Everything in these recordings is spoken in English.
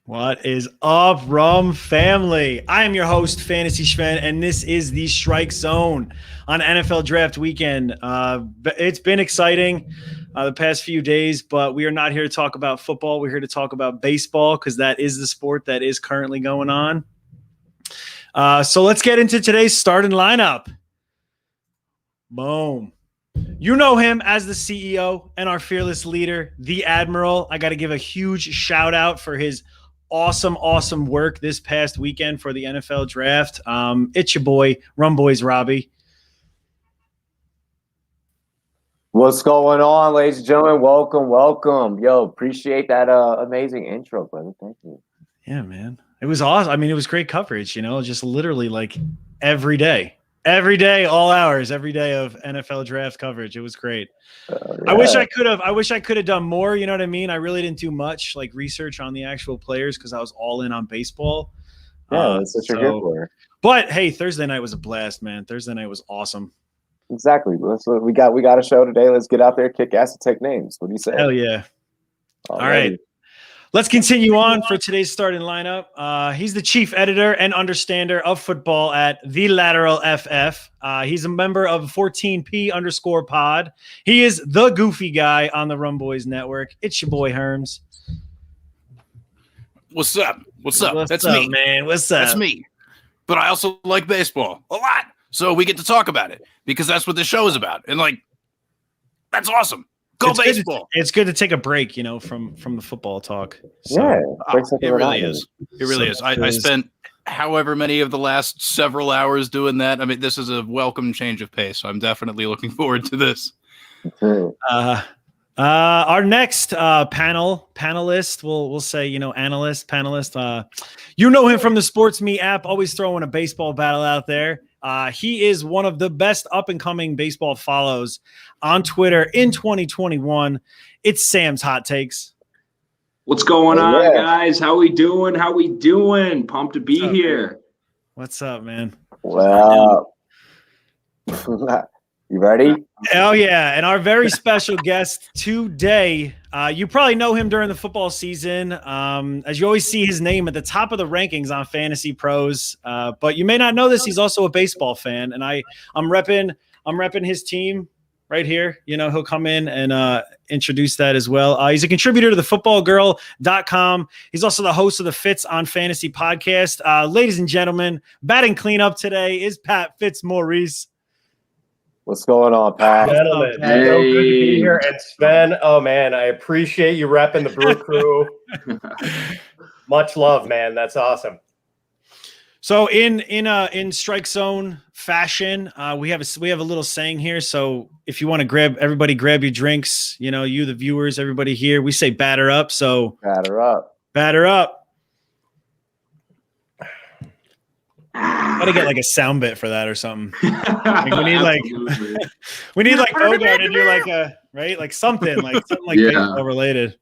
What is up, Rum family? I am your host, Fantasy Sven, and this is the Strike Zone on NFL Draft Weekend. It's been exciting the past few days, but we are not here to talk about football. We're here to talk about baseball because that is the sport that is currently going on. So let's get into today's starting lineup. Boom. You know him as the CEO and our fearless leader, the Admiral. I got to give a huge shout out for his awesome work this past weekend for the NFL draft. It's your boy, Rumboyz Robbie. What's going on, ladies and gentlemen? Welcome. Yo, appreciate that amazing intro, brother. Thank you. Yeah, man. It was awesome. I mean, it was great coverage, just literally like every day, all hours, every day of NFL draft coverage. It was great. Yeah. I wish I could have done more. You know what I mean? I really didn't do much like research on the actual players because I was all in on baseball. Yeah, that's what you're here for. But hey, Thursday night was a blast, man. Thursday night was awesome. Exactly. We got a show today. Let's get out there, kick ass, and take names. What do you say? Hell yeah. All right. Let's continue on for today's starting lineup. He's the chief editor and understander of football at The Lateral FF. He's a member of 14P_pod. He is the goofy guy on the Rumboyz network. It's your boy Herms. What's up? That's me, man. What's up? That's me. But I also like baseball a lot. So we get to talk about it because that's what this show is about. And that's awesome. Go baseball. It's good to take a break, from the football talk. So, yeah, it really is. It really is. I spent however many of the last several hours doing that. I mean, this is a welcome change of pace. So I'm definitely looking forward to this. Our next panelist, we'll say, panelist. You know him from the SportsMe app, always throwing a baseball battle out there. He is one of the best up-and-coming baseball follows on Twitter in 2021. It's Sam's Hot Takes. What's going on, guys? How we doing? Pumped to be here. Man? What's up, man? Well, you ready? Oh, yeah. And our very special guest today, you probably know him during the football season, as you always see his name at the top of the rankings on Fantasy Pros. But you may not know this. He's also a baseball fan, and I'm repping his team right here. He'll come in and introduce that as well. He's a contributor to the footballgirl.com. He's also the host of the Fitz on Fantasy podcast. Ladies and gentlemen, batting cleanup today is Pat Fitzmaurice. What's going on, Pat? Gentlemen, so good to be here. And Sven, oh man, I appreciate you repping the Brew Crew. Much love, man. That's awesome. So in Strike Zone fashion, we have a little saying here. So if you want to grab your drinks, you the viewers, everybody here, we say batter up. So batter up. Gotta get like a sound bit for that or something. we need Bogart to do like something like baseball related.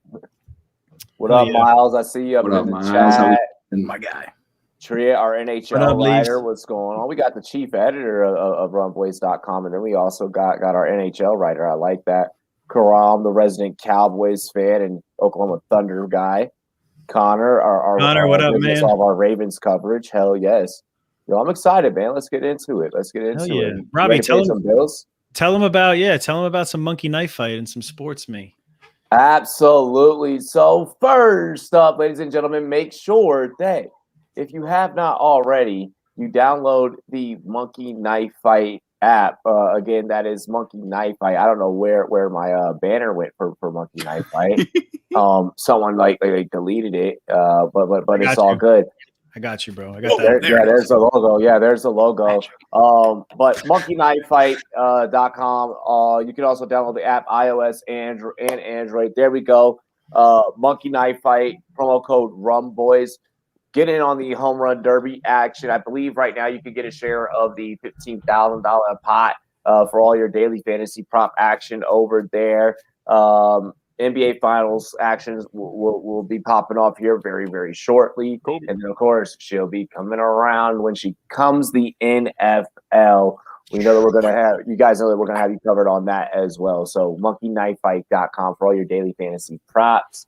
What up, Miles? I see you up in the chat. My guy. Tria, our NHL writer, what's going on? We got the chief editor of Rumboyz.com, and then we also got our NHL writer. I like that. Karam, the resident Cowboys fan and Oklahoma Thunder guy. Connor, our what up, man? All of our Ravens coverage. Hell yes. Yo, I'm excited, man. Let's get into it. Robbie, tell him about some monkey knife fight and some SportsMe. Absolutely. So first up, ladies and gentlemen, make sure that if you have not already, you download the Monkey Knife Fight app. Again, that is Monkey Knife Fight. I don't know where my banner went for Monkey Knife Fight. Someone like deleted it. But it's all good. I got you, bro. I got that. There's the logo. There's the logo. But monkeyknifefight.com. You can also download the app, iOS, and Android. There we go. Monkey Knife Fight, promo code Rumboyz. Get in on the home run derby action. I believe right now you can get a share of the $15,000 pot for all your daily fantasy prop action over there. NBA Finals actions will be popping off here very, very shortly. Cool. And then, of course, she'll be coming around when she comes the NFL. We know that we're going to have – you guys know that we're going to have you covered on that as well. So monkeyknifefight.com for all your daily fantasy props.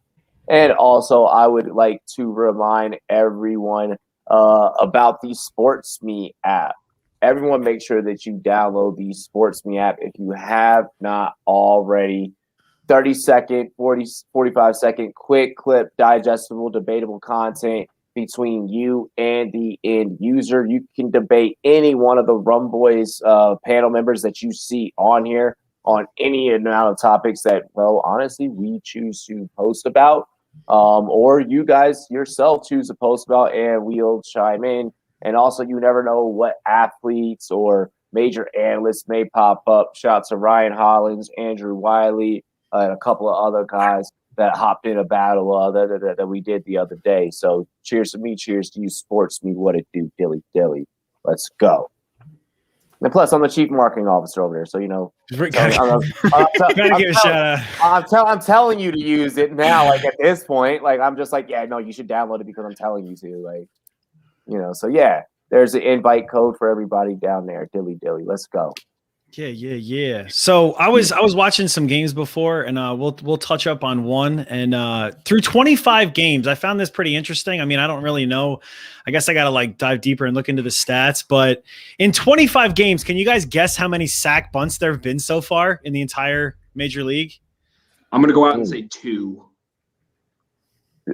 And also, I would like to remind everyone about the SportsMe app. Everyone make sure that you download the SportsMe app if you have not already. 30-second, 45-second, quick clip, digestible, debatable content between you and the end user. You can debate any one of the Rumboyz panel members that you see on here on any amount of topics that, well, honestly, we choose to post about. Or you guys yourself choose to post about, and we'll chime in. And also, you never know what athletes or major analysts may pop up. Shout out to Ryan Hollins, Andrew Wiley, and a couple of other guys that hopped in a battle that we did the other day. So cheers to me, cheers to you, SportsMe. What it do, dilly dilly. Let's go. And plus, I'm the chief marketing officer over there, so you know. I'm telling you to use it now. Like at this point, like I'm just like, yeah, no, you should download it because I'm telling you to. Like, you know, so yeah, there's an invite code for everybody down there. Dilly dilly, let's go. Yeah. So I was watching some games before, and we'll touch up on one. And through 25 games, I found this pretty interesting. I mean, I don't really know. I guess I got to like dive deeper and look into the stats. But in 25 games, can you guys guess how many sack bunts there have been so far in the entire Major League? I'm gonna go out and say 2.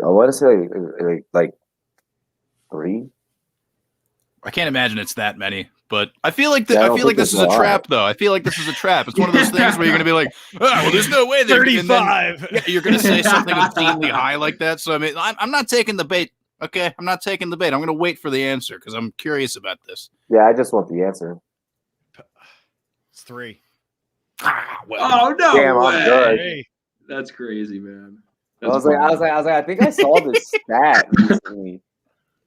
I want to say like 3. I can't imagine it's that many, but I feel like this is a trap, though. I feel like this is a trap. It's one of those things where you're gonna be like, oh, well, there's no way. 35. You're gonna say something obscenely high like that. So I mean, I'm not taking the bait. Okay, I'm not taking the bait. I'm gonna wait for the answer because I'm curious about this. Yeah, I just want the answer. It's 3. Oh no! Damn, way. I'm good. Hey. That's crazy, man. I was like, I think I saw this stat recently.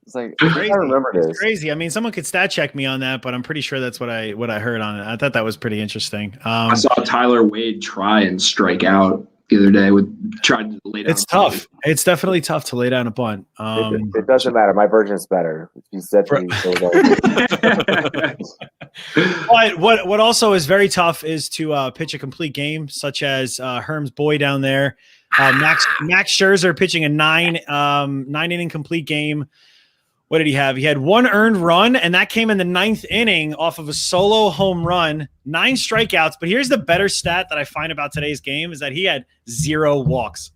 It's like Crazy. I remember this. It's crazy. I mean, someone could stat check me on that, but I'm pretty sure that's what I heard on it. I thought that was pretty interesting. I saw Tyler Wade try and strike out the other day tried to lay down. It's tough. It's definitely tough to lay down a bunt. It doesn't matter. My version's better. You said to me, But what also is very tough is to pitch a complete game, such as Herm's boy down there. Max Scherzer pitching a 9 inning complete game. What did he have? He had 1 earned run, and that came in the 9th inning off of a solo home run, 9 strikeouts. But here's the better stat that I find about today's game is that he had 0 walks.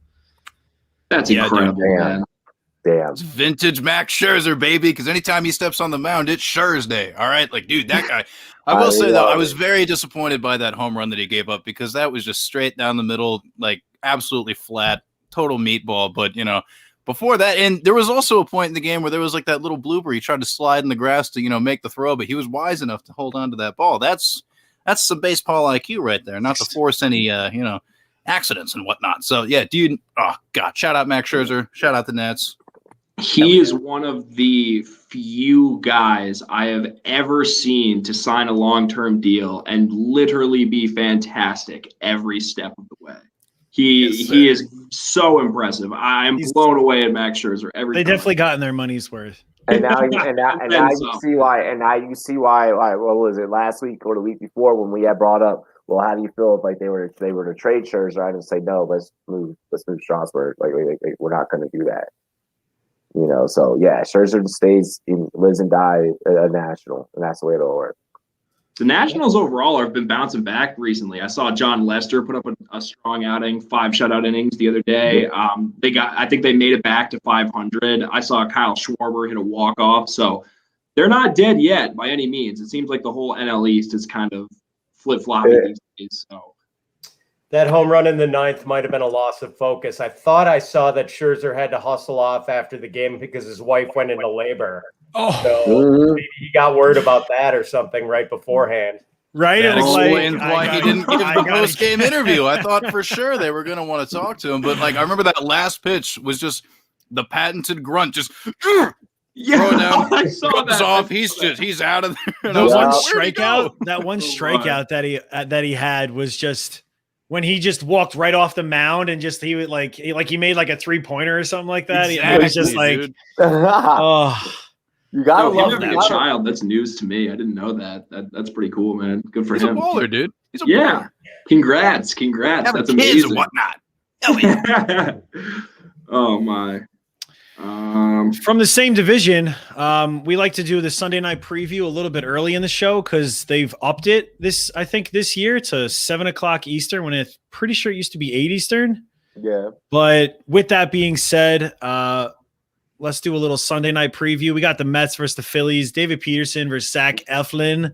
That's incredible, man. Damn. It's vintage Max Scherzer, baby, because anytime he steps on the mound, it's Scherz Day. All right? Like, dude, that guy. I will say, though, I was very disappointed by that home run that he gave up because that was just straight down the middle, like absolutely flat, total meatball. But, you know, before that, and there was also a point in the game where there was like that little blooper. He tried to slide in the grass to, you know, make the throw, but he was wise enough to hold on to that ball. That's some baseball IQ right there, not to force any, you know, accidents and whatnot. So, yeah, dude, oh, God, shout out Max Scherzer. Shout out the Nets. He is one of the few guys I have ever seen to sign a long-term deal and literally be fantastic every step of the way. He is so impressive. I'm blown away at Max Scherzer every time. They definitely gotten their money's worth. And now you see why. And now you see why. What was it last week or the week before when we had brought up? Well, how do you feel if like they were to trade Scherzer? I didn't say no. Let's move Strasburg. Like we're not going to do that. You know. So yeah, Scherzer lives and dies a National, and that's the way it'll work. The Nationals overall have been bouncing back recently. I saw John Lester put up a strong outing, 5 shutout innings the other day. I think they made it back to 500. I saw Kyle Schwarber hit a walk-off. So they're not dead yet by any means. It seems like the whole NL East is kind of flip-flopping these days. So that home run in the 9th might have been a loss of focus. I thought I saw that Scherzer had to hustle off after the game because his wife went into labor. Oh, so maybe he got word about that or something right beforehand. Right. That it was explains why he didn't give the post-game interview. I thought for sure they were going to want to talk to him. But, like, I remember that last pitch was just the patented grunt, just throw down, I saw that. Off. He's out of there. And that I was one like, strikeout. That one strikeout that he had was just when he just walked right off the mound and just he made like a 3-pointer or something like that. Exactly, it was just like, oh. You gotta love him having a child. That's news to me. I didn't know that. That's pretty cool, man. Good for him. He's a baller, dude. He's a baller. Congrats. That's Having amazing. kids and whatnot. Hell yeah. Oh my. From the same division, we like to do the Sunday night preview a little bit early in the show because they've upped it this year to 7:00 Eastern when it's pretty sure it used to be 8 Eastern. Yeah. But with that being said, let's do a little Sunday night preview. We got the Mets versus the Phillies, David Peterson versus Zach Eflin.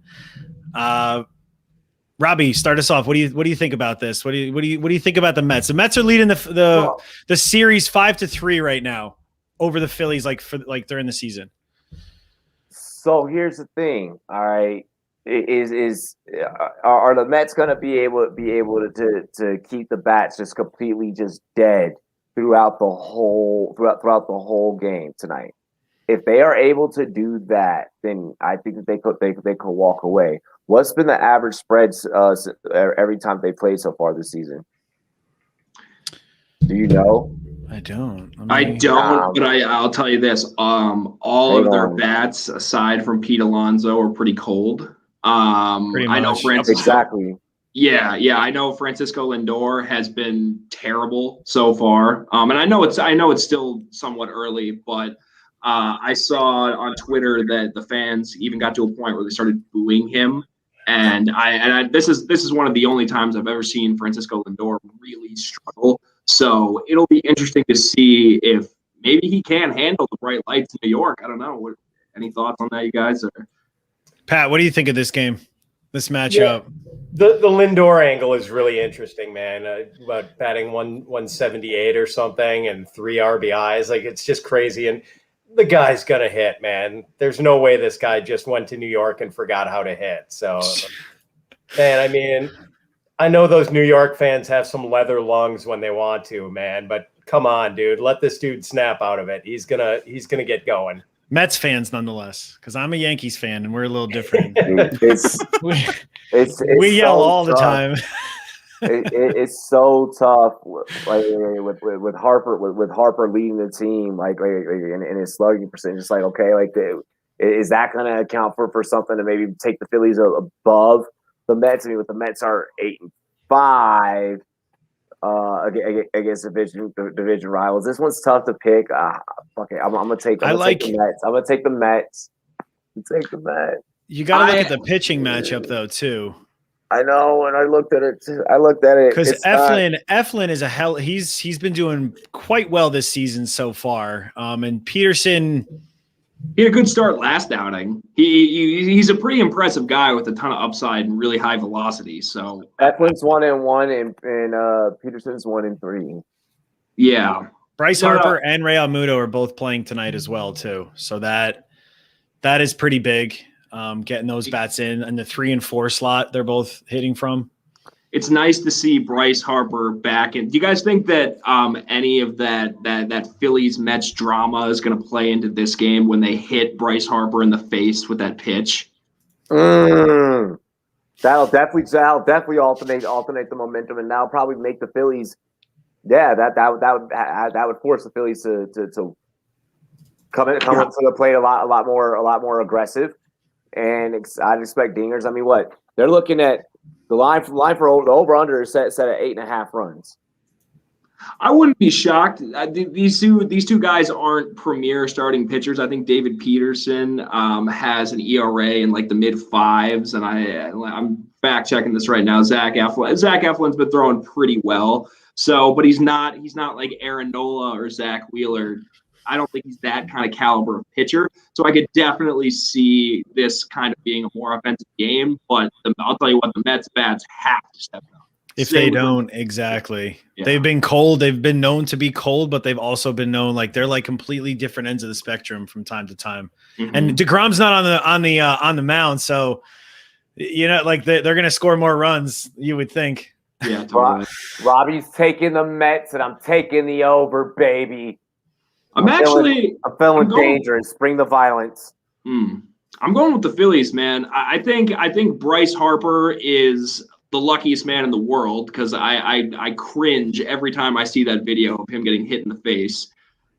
Robbie, start us off. What do you think about this? What do you think about the Mets? The Mets are leading the series 5-3 right now over the Phillies, like during the season. So here's the thing. All right, are the Mets going to be able to keep the bats just completely just dead throughout the whole game tonight? If they are able to do that, then I think that they could walk away. What's been the average spreads every time they played so far this season? Do you know? I don't. I don't, but I'll tell you this. All of their bats, aside from Pete Alonso, are pretty cold. I know Francisco. Exactly. Yeah. I know Francisco Lindor has been terrible so far. And I know it's still somewhat early, but I saw on Twitter that the fans even got to a point where they started booing him. And this is one of the only times I've ever seen Francisco Lindor really struggle. So it'll be interesting to see if maybe he can handle the bright lights in New York. I don't know. Any thoughts on that, you guys? Or? Pat, what do you think of this game, this matchup? Yeah, the Lindor angle is really interesting, man. About batting 178 or something and 3 RBIs. Like, it's just crazy. And the guy's going to hit, man. There's no way this guy just went to New York and forgot how to hit. So, man, I mean – I know those New York fans have some leather lungs when they want to, man, but come on, dude. Let this dude snap out of it. He's gonna get going. Mets fans nonetheless, because I'm a Yankees fan and we're a little different. we yell all the time. It's so tough, like with Harper leading the team, like in his slugging percentage. It's like, okay, like is that going to account for something to maybe take the Phillies above the Mets? I mean, with the Mets are 8-5 against division rivals. This one's tough to pick. Okay, I'm gonna take the Mets. I'm gonna take the Mets. You got to look at the pitching matchup though too. I know, and I looked at it because Eflin is he's been doing quite well this season so far. And Peterson. He had a good start last outing. He's a pretty impressive guy with a ton of upside and really high velocity. So Eflin's 1-1 and Peterson's 1-3. Yeah, Bryce Harper and Ray Almudo are both playing tonight as well too. So that is pretty big. Getting those bats in the 3 and 4 slot, they're both hitting from. It's nice to see Bryce Harper back. And do you guys think that any of that Phillies Mets drama is going to play into this game when they hit Bryce Harper in the face with that pitch? That'll definitely alternate the momentum, and that'll probably make the Phillies. Yeah, that would force the Phillies to come up to the plate a lot more aggressive, and I'd expect dingers. I mean, what they're looking at. The line for the over-under is set at 8.5 runs. I wouldn't be shocked. These two guys aren't premier starting pitchers. I think David Peterson has an ERA in like the mid-5s, and I'm fact checking this right now. Zach Eflin's been throwing pretty well. So, but he's not like Aaron Nola or Zach Wheeler. I don't think he's that kind of caliber of pitcher. So I could definitely see this kind of being a more offensive game. But I'll tell you what, the Mets bats have to step up. If they don't, exactly. Yeah. They've been cold. They've been known to be cold, but they've also been known like they're like completely different ends of the spectrum from time to time. Mm-hmm. And DeGrom's not on the mound, so like they're going to score more runs. You would think. Yeah, totally. Robbie's taking the Mets, and I'm taking the over, baby. I'm feeling dangerous. Bring the violence. I'm going with the Phillies, man. I think Bryce Harper is the luckiest man in the world because I cringe every time I see that video of him getting hit in the face.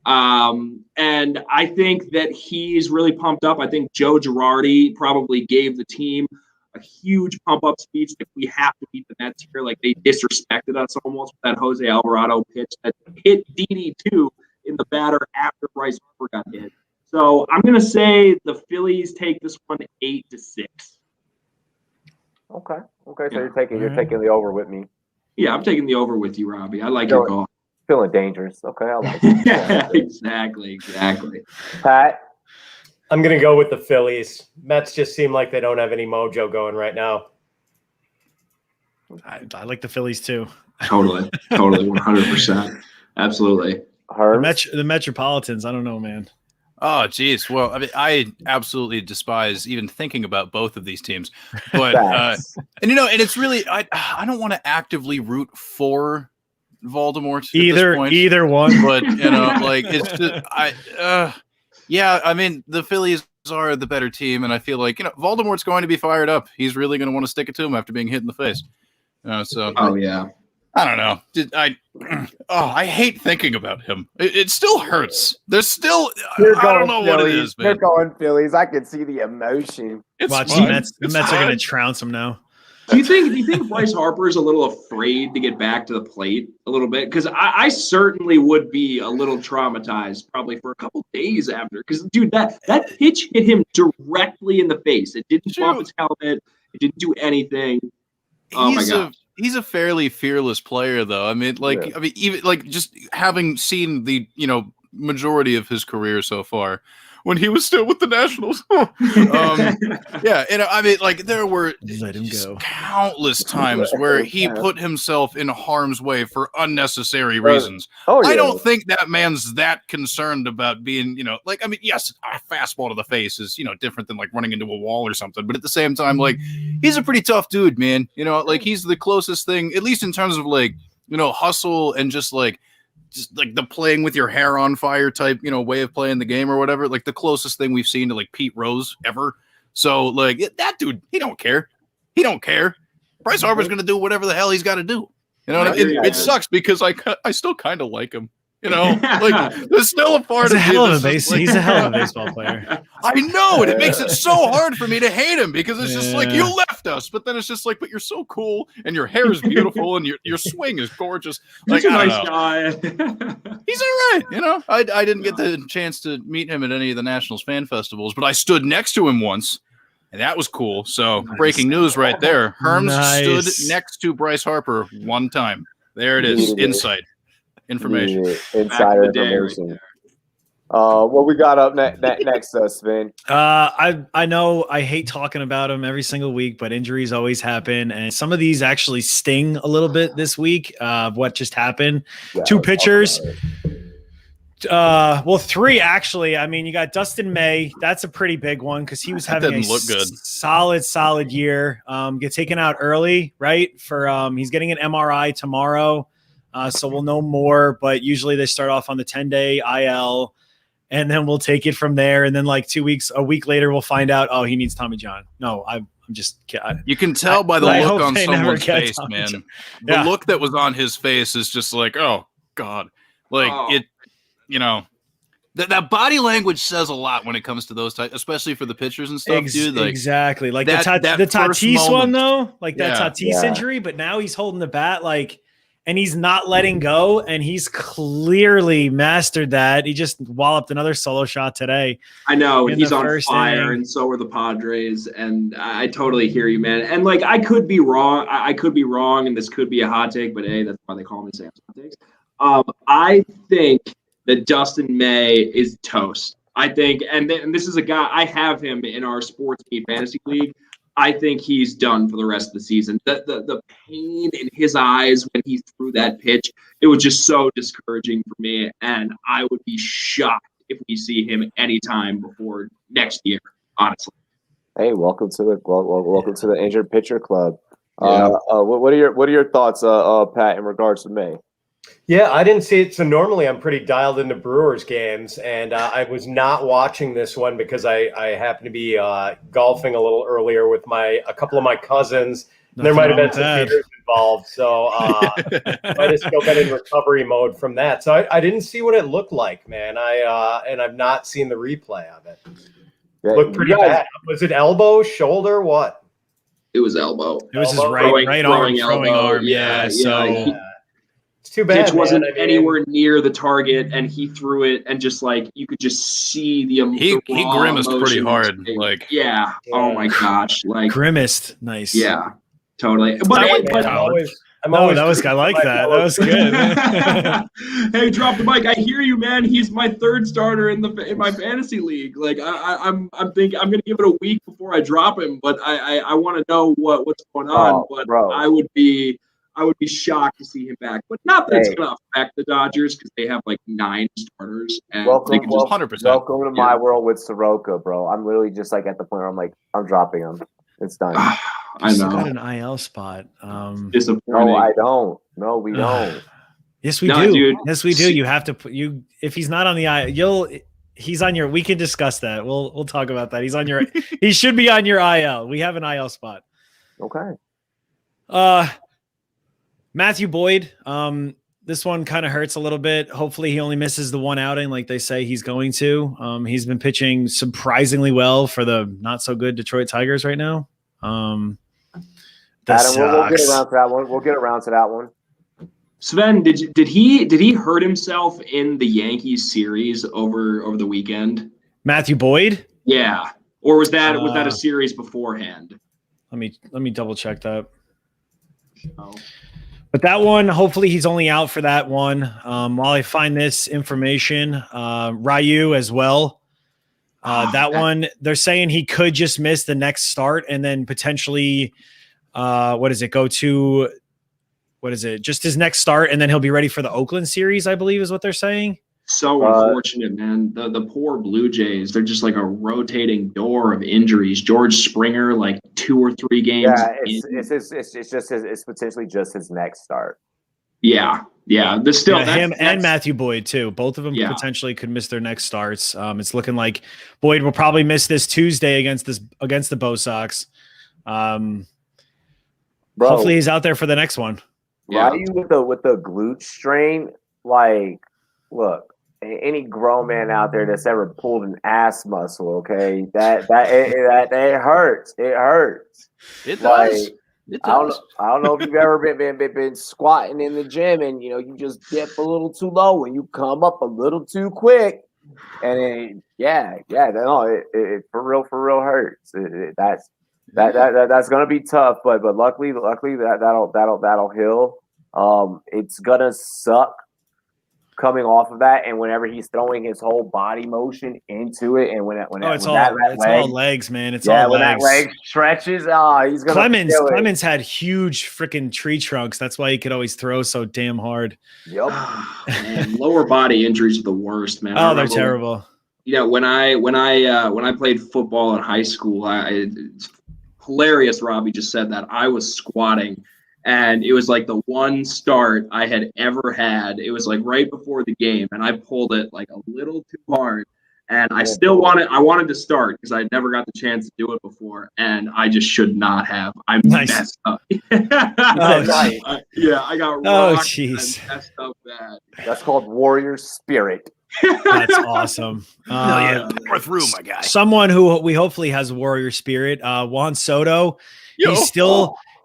And I think that he's really pumped up. I think Joe Girardi probably gave the team a huge pump-up speech that we have to beat the Mets here. Like, they disrespected us almost with that Jose Alvarado pitch that hit DD2 in the batter after Bryce Harper got hit. So I'm going to say the Phillies take this one 8-6. Okay. So you're taking the over with me. Yeah, I'm taking the over with you, Robbie. I like your call. Feeling dangerous. Okay, I like it. Yeah, exactly. Pat? I'm going to go with the Phillies. Mets just seem like they don't have any mojo going right now. I like the Phillies too. Totally, 100%. Absolutely. The Metropolitans, I don't know, man. Oh, geez. Well, I mean, I absolutely despise even thinking about both of these teams. But and it's really I don't want to actively root for Voldemort at this point. Either one. But like it's just yeah, I mean, the Phillies are the better team, and I feel like Voldemort's going to be fired up. He's really going to want to stick it to him after being hit in the face. So yeah. I don't know. I hate thinking about him. It still hurts. There's still I don't know Phillies. what it is, man. They're going Phillies. I can see the emotion. Watch the Mets. The Mets are going to trounce him now. Do you think Bryce Harper is a little afraid to get back to the plate a little bit? Because I certainly would be a little traumatized probably for a couple days after. Because, dude, that pitch hit him directly in the face. It didn't bump his helmet. It didn't do anything. Oh, my God. He's a fairly fearless player, though. I mean, even like just having seen the majority of his career so far, when he was still with the Nationals. Yeah, and I mean, like there were countless times where he put himself in harm's way for unnecessary reasons. I don't think that man's that concerned about being, like, I mean, yes, a fastball to the face is, different than like running into a wall or something. But at the same time, like, he's a pretty tough dude, man. Like he's the closest thing, at least in terms of like, hustle and just like the playing with your hair on fire type, way of playing the game or whatever, like the closest thing we've seen to like Pete Rose ever. So like that dude, he don't care. Bryce Harper's going to do whatever the hell he's got to do. It sucks because I still kind of like him. Like there's still a part of him. He's a hell of a baseball player. I know, and it makes it so hard for me to hate him because it's just like, you left us, but then it's just like, but you're so cool and your hair is beautiful and your swing is gorgeous. Like, he's a nice guy. He's all right. I didn't get the chance to meet him at any of the Nationals fan festivals, but I stood next to him once. And that was cool. So breaking news right there. Herms stood next to Bryce Harper one time. There it is. Insight. Information. Insider information. What we got up next, Sven? I know I hate talking about him every single week, but injuries always happen, and some of these actually sting a little bit this week. What just happened? Yeah, 2 pitchers. Well, 3 actually. I mean, you got Dustin May. That's a pretty big one because he was having a solid year. Get taken out early, right? For he's getting an MRI tomorrow. So we'll know more, but usually they start off on the 10-day IL, and then we'll take it from there. And then like a week later, we'll find out, he needs Tommy John. No, I'm just kidding. You can tell by the look on someone's face, man. The look that was on his face is just like, oh, God. Like that body language says a lot when it comes to those types, especially for the pitchers and stuff, dude. Like, exactly. Like the Tatis one, though, like that Tatis injury, but now he's holding the bat, like, and he's not letting go, and he's clearly mastered that. He just walloped another solo shot today. I know, he's on fire, and so are the Padres, and I totally hear you, man. And, like, I could be wrong. I could be wrong, and this could be a hot take, but, hey, that's why they call me Sam's Hot Takes. I think that Dustin May is toast. I think, and this is a guy, I have him in our SportsMe fantasy league. I think he's done for the rest of the season. The pain in his eyes when he threw that pitch, it was just so discouraging for me, and I would be shocked if we see him anytime before next year, honestly. Hey, welcome to the Injured Pitcher Club. What are your thoughts, Pat, in regards to May? Yeah, I didn't see it. So normally I'm pretty dialed into Brewers games, and I was not watching this one because I happened to be golfing a little earlier with a couple of my cousins. There might have been some beers involved, so might have still been in recovery mode from that. So I didn't see what it looked like, man. And I've not seen the replay of it. Yeah, looked pretty bad. Was it elbow, shoulder, what? It was elbow. It was his right arm throwing arm. Yeah. It's too bad. Pitch wasn't man. anywhere near the target, and he threw it, and just like you could just see the He raw grimaced pretty emotion. hard. Like, yeah. Oh my gosh. Like Grimaced. Nice. yeah, totally. But Man, but I'm always that was I like that. That was good. hey, drop the mic. I hear you, man. He's my third starter in my fantasy league. Like I'm thinking I'm gonna give it a week before I drop him, but I want to know what's going on. But bro. I would be shocked to see him back. But not that it's gonna affect the Dodgers because they have like 9 starters and welcome, they can just 100%. Welcome to my world with Soroka, bro. I'm literally just like at the point where I'm like, I'm dropping him. It's done. I Still know. got an IL spot. Disappointing. No, I don't. No, we don't. Yes, we No, do. dude. Yes, we do. You have to put you if he's not on the IL, he's on your. We can discuss that. We'll talk about that. He's on your. He should be on your IL. We have an IL spot. Okay. Matthew Boyd. This one kind of hurts a little bit. Hopefully, he only misses the one outing, like they say he's going to. He's been pitching surprisingly well for the not so good Detroit Tigers right now. Adam, we'll get around to that one. We'll get around to that one. Sven, did he hurt himself in the Yankees series over the weekend? Matthew Boyd? Yeah. Or was that a series beforehand? Let me double check that. Oh. But that one, hopefully he's only out for that one. While I find this information, Ryu as well. That one, they're saying he could just miss the next start and then potentially, just his next start, and then he'll be ready for the Oakland series, I believe is what they're saying. So unfortunate, man. The poor Blue Jays, they're just like a rotating door of injuries. George Springer, like 2 or 3 games. Yeah, it's potentially just his next start. Yeah. There's still him and Matthew Boyd too. Both of them potentially could miss their next starts. It's looking like Boyd will probably miss this Tuesday against the Bo Sox. Hopefully he's out there for the next one. Yeah. Ryu with the glute strain, like, look, any grown man out there that's ever pulled an ass muscle, okay, that it hurts. It hurts. It does. I don't know if you've ever been squatting in the gym and you just dip a little too low and you come up a little too quick, and it for real hurts. That's gonna be tough, but luckily that'll heal. It's gonna suck coming off of that, and whenever he's throwing his whole body motion into it, and when all legs, man. It's all when legs. that leg stretches, he's gonna. Clemens had huge freaking tree trunks. That's why he could always throw so damn hard. Yep. Man, lower body injuries are the worst, man. Oh, they're terrible. When I played football in high school, it's hilarious. Robbie just said that I was squatting. And it was like the one start I had ever had. It was like right before the game, and I pulled it like a little too hard. And I wanted to start because I never got the chance to do it before, and I just should not have. I messed up. I got rocked. Oh, jeez. Messed up bad. That's called warrior spirit. That's awesome. Power through, my guy. Someone who we hopefully has warrior spirit. Juan Soto.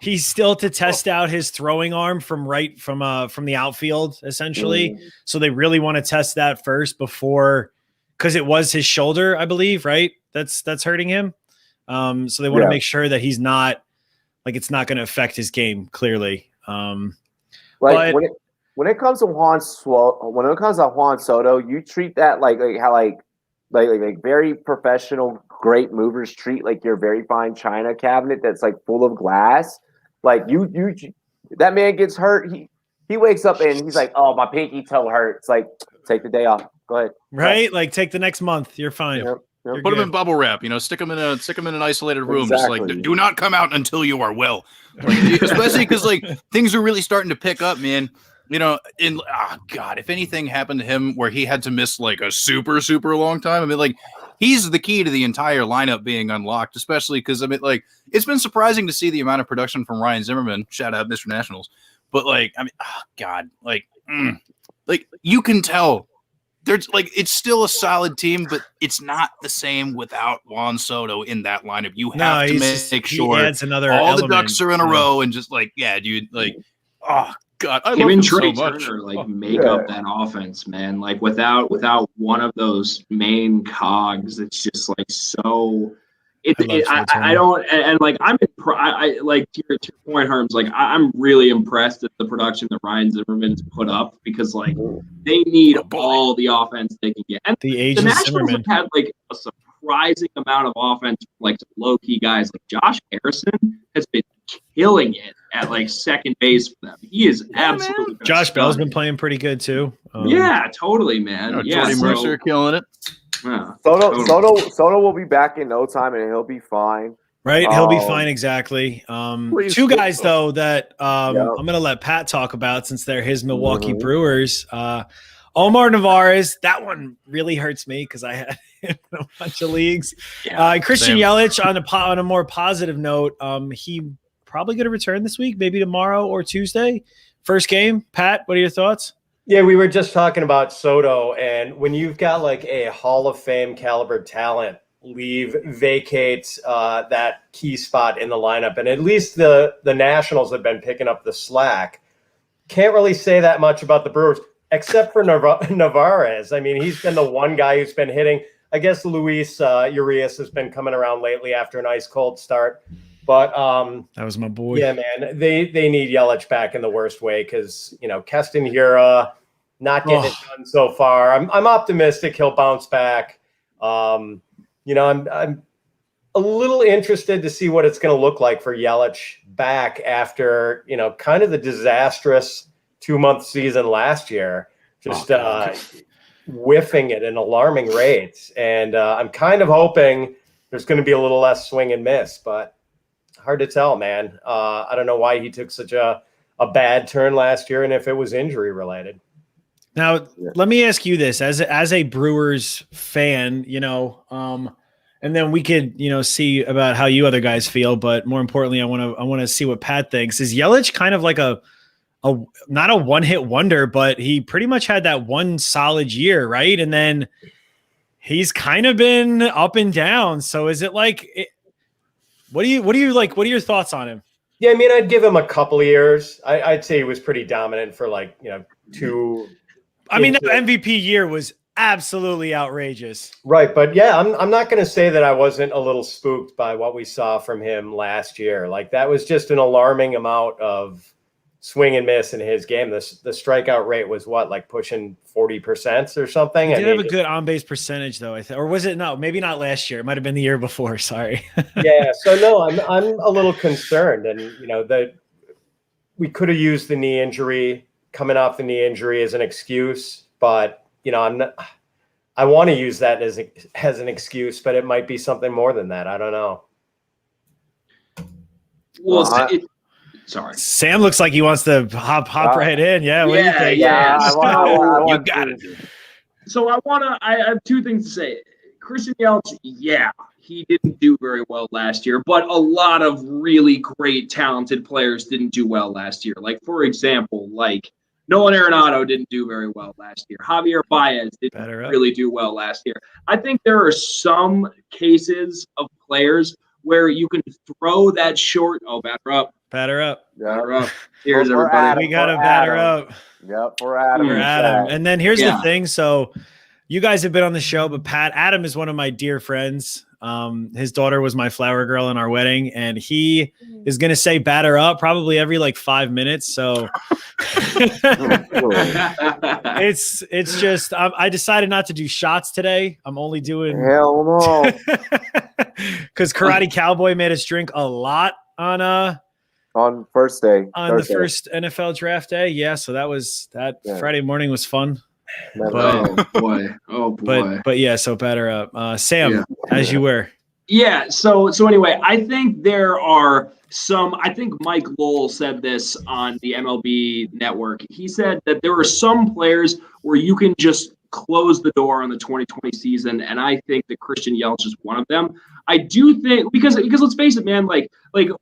He's still to test out his throwing arm from the outfield, essentially. So they really want to test that first before, because it was his shoulder, I believe, right? That's hurting him. So they want to make sure that he's not, like, it's not going to affect his game clearly. When it comes to Juan Soto, you treat that like very professional, great movers treat like your very fine china cabinet that's like full of glass. Like that man gets hurt. He wakes up and he's like, "Oh, my pinky toe hurts." Like, take the day off. Go ahead. Right? Like, take the next month. You're fine. Yep. Put him in bubble wrap. Stick him in an isolated room. Exactly. Just like, do not come out until you are well. Like, especially because like things are really starting to pick up, man. If anything happened to him where he had to miss like a super, super long time, I mean, like, he's the key to the entire lineup being unlocked, especially because, I mean, like, it's been surprising to see the amount of production from Ryan Zimmerman. Shout out Mr. Nationals. But, like, I mean, like, you can tell there's, like, it's still a solid team, but it's not the same without Juan Soto in that lineup. You have to make sure he adds another all element. the ducks are in a row and just, like, yeah, dude, like, oh, God, I love him him and Trey so much. Turner make up that offense, man. Like without one of those main cogs, it's just like so. I don't and like I like to your point, Herms. Like I'm really impressed at the production that Ryan Zimmerman's put up because like they need all the offense they can get. And the Nationals Zimmerman have had like a surprising amount of offense, like low key guys. Like Josh Harrison has been killing it at like second base for them. He is absolutely Josh Bell's been playing pretty good too. Yeah, totally, man. Jordy Mercer killing it. Yeah, Soto will be back in no time, and he'll be fine. Right, he'll be fine. Exactly. Two guys though that I'm going to let Pat talk about since they're his Milwaukee Brewers. Omar Narvaez. That one really hurts me because I had him in a bunch of leagues. Christian Yelich on a more positive note. He probably going to return this week, maybe tomorrow or Tuesday. First game. Pat, what are your thoughts? Yeah, we were just talking about Soto, and when you've got like a Hall of Fame caliber talent vacates that key spot in the lineup, and at least the Nationals have been picking up the slack. Can't really say that much about the Brewers, except for Narvaez. I mean, he's been the one guy who's been hitting. I guess Luis Urias has been coming around lately after an ice cold start. But that was my boy. Yeah, man, they need Yelich back in the worst way because Keston Hira not getting it done so far. I'm optimistic he'll bounce back. I'm a little interested to see what it's going to look like for Yelich back after kind of the disastrous 2-month season last year, just whiffing at an alarming rate. And I'm kind of hoping there's going to be a little less swing and miss, but hard to tell, man. I don't know why he took such a bad turn last year and if it was injury related. Now, let me ask you this as a Brewers fan, and then we could, see about how you other guys feel. But more importantly, I want to see what Pat thinks. Is Yelich kind of like a not a one-hit wonder, but he pretty much had that one solid year, right? And then he's kind of been up and down. So is it like what do you like? What are your thoughts on him? Yeah, I mean, I'd give him a couple of years. I'd say he was pretty dominant for like, 2. I mean, that MVP year was absolutely outrageous. Right. But yeah, I'm not going to say that I wasn't a little spooked by what we saw from him last year. Like that was just an alarming amount of swing and miss in his game. The strikeout rate was like pushing 40% or something. He did have a good on-base percentage though, or was it? No, maybe not last year. It might've been the year before. Sorry. Yeah. So no, I'm a little concerned, and that we could have used the knee injury, coming off the knee injury as an excuse, but I want to use that as an excuse, but it might be something more than that. I don't know. Well, sorry. Sam looks like he wants to hop right in. Yeah. What do you think? Yeah. You got it. So I have two things to say. Christian Yelich, he didn't do very well last year, but a lot of really great, talented players didn't do well last year. Like, for example, Nolan Arenado didn't do very well last year. Javier Baez didn't really do well last year. I think there are some cases of players where you can throw that short. Oh, batter up. Batter up. Batter up. Here's everybody. We got to batter up. Yep, for Adam. For Adam. And then here's the thing. So you guys have been on the show, but Adam is one of my dear friends. His daughter was my flower girl in our wedding, and he is going to say batter up probably every 5 minutes. So it's just, I decided not to do shots today. I'm only doing hell no. Cause Karate Cowboy made us drink a lot on first day, on the first NFL draft day. Yeah. So that was Friday morning was fun. Oh boy. But yeah, so batter up. Sam, as you were. Yeah, so anyway, I think there are I think Mike Lowell said this on the MLB network. He said that there are some players where you can just close the door on the 2020 season, and I think that Christian Yelich is one of them. I do think because let's face it, man, like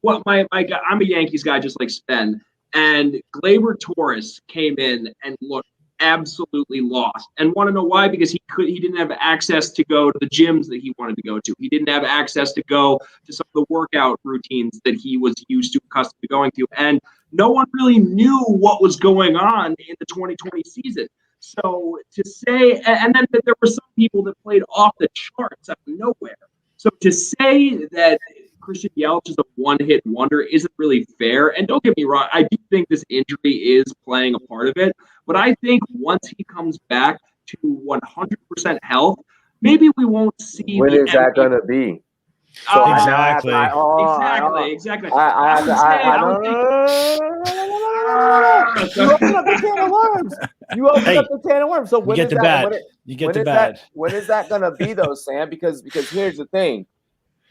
what my guy, I'm a Yankees guy just like Sven, and Gleyber Torres came in and looked absolutely lost. And want to know why? Because he didn't have access to go to the gyms that he wanted to go to. He didn't have access to go to some of the workout routines that he was accustomed to going to. And no one really knew what was going on in the 2020 season. So to say, and then there were some people that played off the charts out of nowhere. So to say that Christian Yelich is a one-hit wonder isn't really fair. And don't get me wrong, I do think this injury is playing a part of it. But I think once he comes back to 100% health, maybe we won't see. When is that going to be? So exactly. Exactly. You opened up the can of worms. You opened up the can of worms. So when you get the bad. You get the bad. When is that going to be though, Sam? Because here's the thing.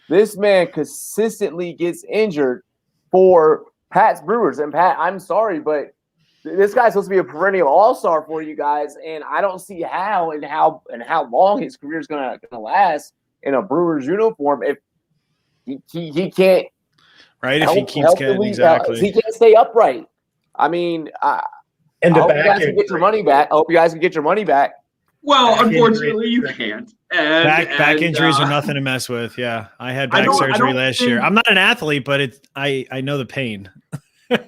This man consistently gets injured for Pat's Brewers. And Pat, I'm sorry, but this guy's supposed to be a perennial all-star for you guys, and I don't see how long his career is gonna last in a Brewers uniform if he can't. Right, if he keeps getting exactly, he can't stay upright. I mean, and I hope you guys can get your money back. I hope you guys can get your money back. Well, unfortunately, you can't. Back injuries are nothing to mess with. Yeah, I had back surgery last year. I'm not an athlete, but I know the pain.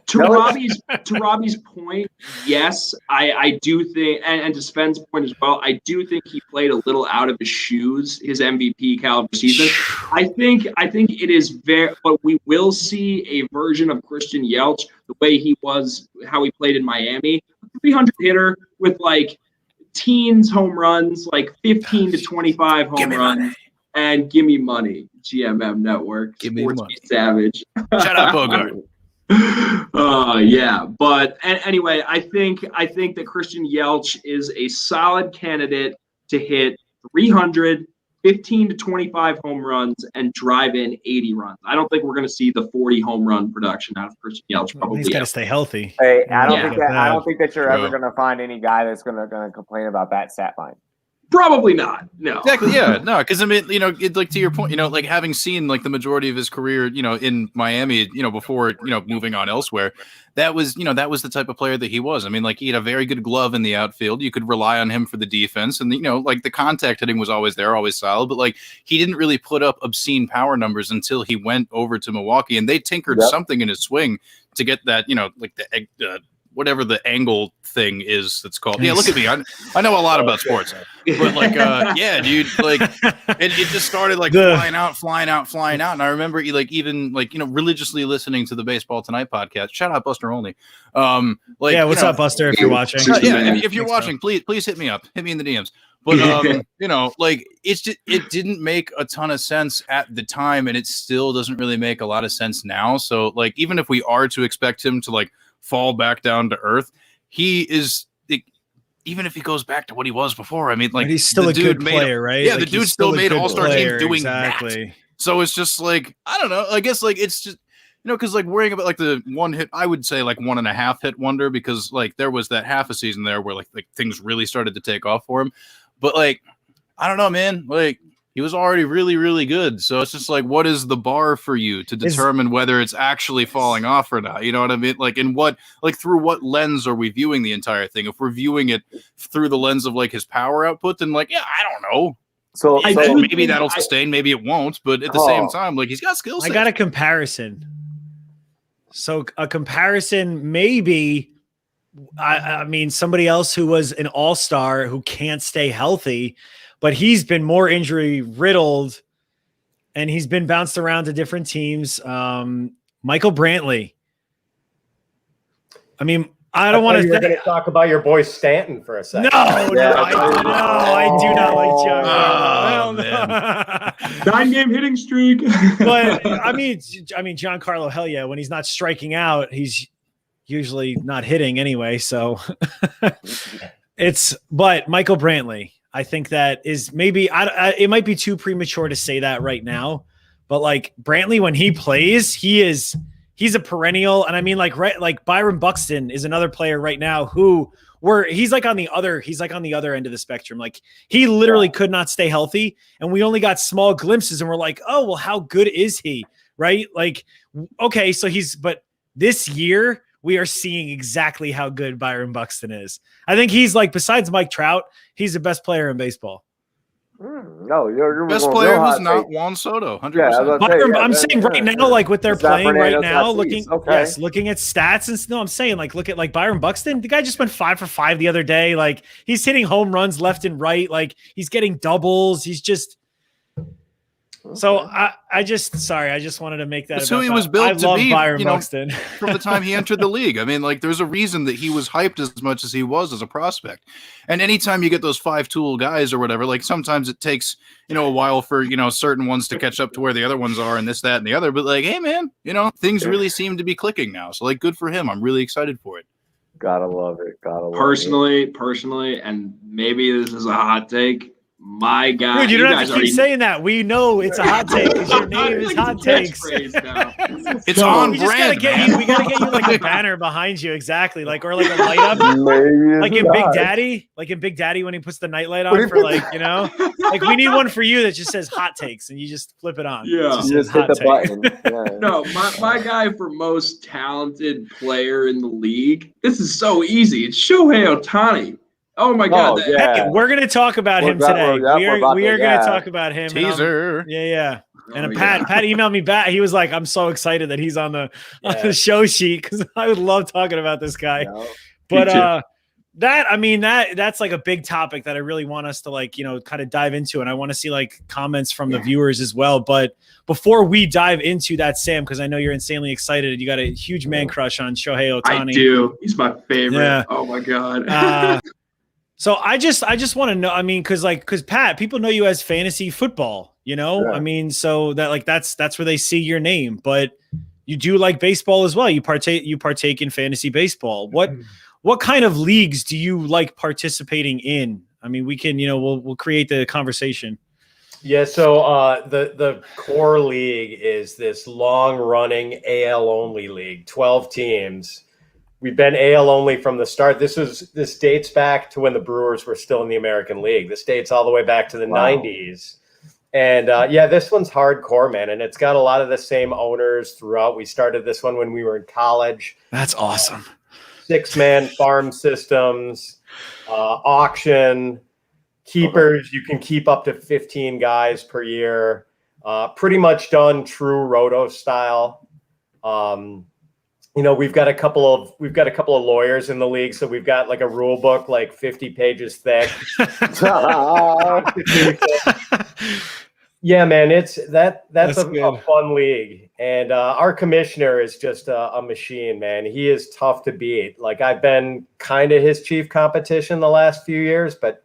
To Robbie's point, yes, I do think, and to Sven's point as well, I do think he played a little out of his shoes his MVP caliber season. I think it is very, but we will see a version of Christian Yelich the way he was, how he played in Miami, 300 hitter with like teens home runs, like 15 to 25 home runs, money. And give me money. GMM Network, give me money, Savage. Shut up, Bogart. Yeah, but anyway, I think that Christian Yelich is a solid candidate to hit 300, 15 to 25 home runs and drive in 80 runs. I don't think we're going to see the 40 home run production out of Christian Yelich. Probably he's got to stay healthy. Hey, I don't think that you're ever going to find any guy that's going to complain about that stat line. Probably not. No. Exactly. Yeah. No. Because I mean, like to your point, like having seen like the majority of his career, in Miami, before moving on elsewhere, that was the type of player that he was. I mean, like he had a very good glove in the outfield. You could rely on him for the defense, and like the contact hitting was always there, always solid. But like he didn't really put up obscene power numbers until he went over to Milwaukee, and they tinkered something in his swing to get that, like the whatever the angle thing is that's called. Yeah, look at me. I know a lot about sports. But like yeah, dude, like it just started like flying out. And I remember even religiously listening to the Baseball Tonight podcast. Shout out Buster Only. Yeah, what's up, Buster, if you're watching? Yeah, if you're watching, please hit me up. Hit me in the DMs. But like it didn't make a ton of sense at the time, and it still doesn't really make a lot of sense now. So like even if we are to expect him to like fall back down to earth, he is, even if he goes back to what he was before, I mean, like he's still a good player, right? Yeah, like, the dude still made all-star teams doing exactly. that. So it's just like, I don't know, I guess like it's just, because like worrying about like the one hit, I would say like 1.5 hit wonder, because like there was that half a season there where like things really started to take off for him. But like, I don't know, man, like he was already really, really good. So it's just like, what is the bar for you to determine whether it's actually falling off or not? You know what I mean? Like through what lens are we viewing the entire thing? If we're viewing it through the lens of like his power output, then like, yeah, I don't know. So maybe that'll sustain, maybe it won't. But at the same time, like he's got skill set. I got a comparison. So a comparison, maybe, I mean, somebody else who was an all-star who can't stay healthy, but he's been more injury riddled and he's been bounced around to different teams. Michael Brantley. I mean, I don't want to. You're going to talk about your boy Stanton for a second. I do not like Giancarlo. 9-game hitting streak. But I mean, Giancarlo, hell yeah. When he's not striking out, he's usually not hitting anyway. So but Michael Brantley. I think that is maybe it might be too premature to say that right now, but like Brantley, when he plays, he's a perennial. And I mean, like Byron Buxton is another player right now he's on the other end of the spectrum. Like he literally could not stay healthy, and we only got small glimpses, and we're like, oh, well, how good is he? Right? Like, okay, so but this year we are seeing exactly how good Byron Buxton is. I think he's like, besides Mike Trout, he's the best player in baseball. No, you're Best going player real who's hot not take. Juan Soto, 100%. Yeah, I was about to say, Byron, yeah, I'm that- saying right yeah, now, like what they're It's not playing right Fernando now, Tatis. looking Okay. looking at stats and no, I'm saying like look at like Byron Buxton. The guy just went 5 for 5 the other day. Like he's hitting home runs left and right. Like he's getting doubles. He's just so I just wanted to make that. That's who he was built I to love be, Byron Buxton from the time he entered the league. I mean, like, there's a reason that he was hyped as much as he was as a prospect. And anytime you get those 5-tool guys or whatever, like sometimes it takes, a while for, certain ones to catch up to where the other ones are and this, that, and the other. But like, hey, man, things really seem to be clicking now. So like, good for him. I'm really excited for it. Gotta love it. Gotta love Personally, and maybe this is a hot take. My guy, dude, you don't have to already keep saying that. We know it's a hot take because your name is Hot Takes. It's on We just brand. gotta get you. We gotta get you like a banner behind you, exactly, like or like a light up, Maybe like in Big Daddy, when he puts the nightlight on for like like we need one for you that just says Hot Takes and you just flip it on. Yeah. It You just hit Hot the Take. button. Yeah. No, my guy for most talented player in the league. This is so easy. It's Shohei Ohtani. Oh my God! Oh, yeah. Hey, we're gonna talk about him today. We are gonna talk about him. Teaser. Yeah. And Oh, Pat emailed me back. He was like, "I'm so excited that he's on the show sheet because I would love talking about this guy." No. But that's like a big topic that I really want us to like kind of dive into, and I want to see like comments from the viewers as well. But before we dive into that, Sam, because I know you're insanely excited, you got a huge man crush on Shohei Ohtani. I do. He's my favorite. Yeah. Oh my God. So I just want to know, I mean, because Pat, people know you as fantasy football, Yeah. I mean, so that like that's where they see your name, but you do like baseball as well. You partake in fantasy baseball. What kind of leagues do you like participating in? I mean, we can, we'll create the conversation. Yeah, so the core league is this long-running AL only league, 12 teams. We've been AL only from the start. This dates back to when the Brewers were still in the American League. This dates all the way back to the 90s. And this one's hardcore, man. And it's got a lot of the same owners throughout. We started this one when we were in college. That's awesome. 6-man farm systems, auction, keepers. You can keep up to 15 guys per year. Pretty much done true roto style. We've got a couple of lawyers in the league, so we've got like a rule book like 50 pages thick. Yeah, man, that's a fun league, and our commissioner is just a machine, man. He is tough to beat. Like I've been kind of his chief competition the last few years, but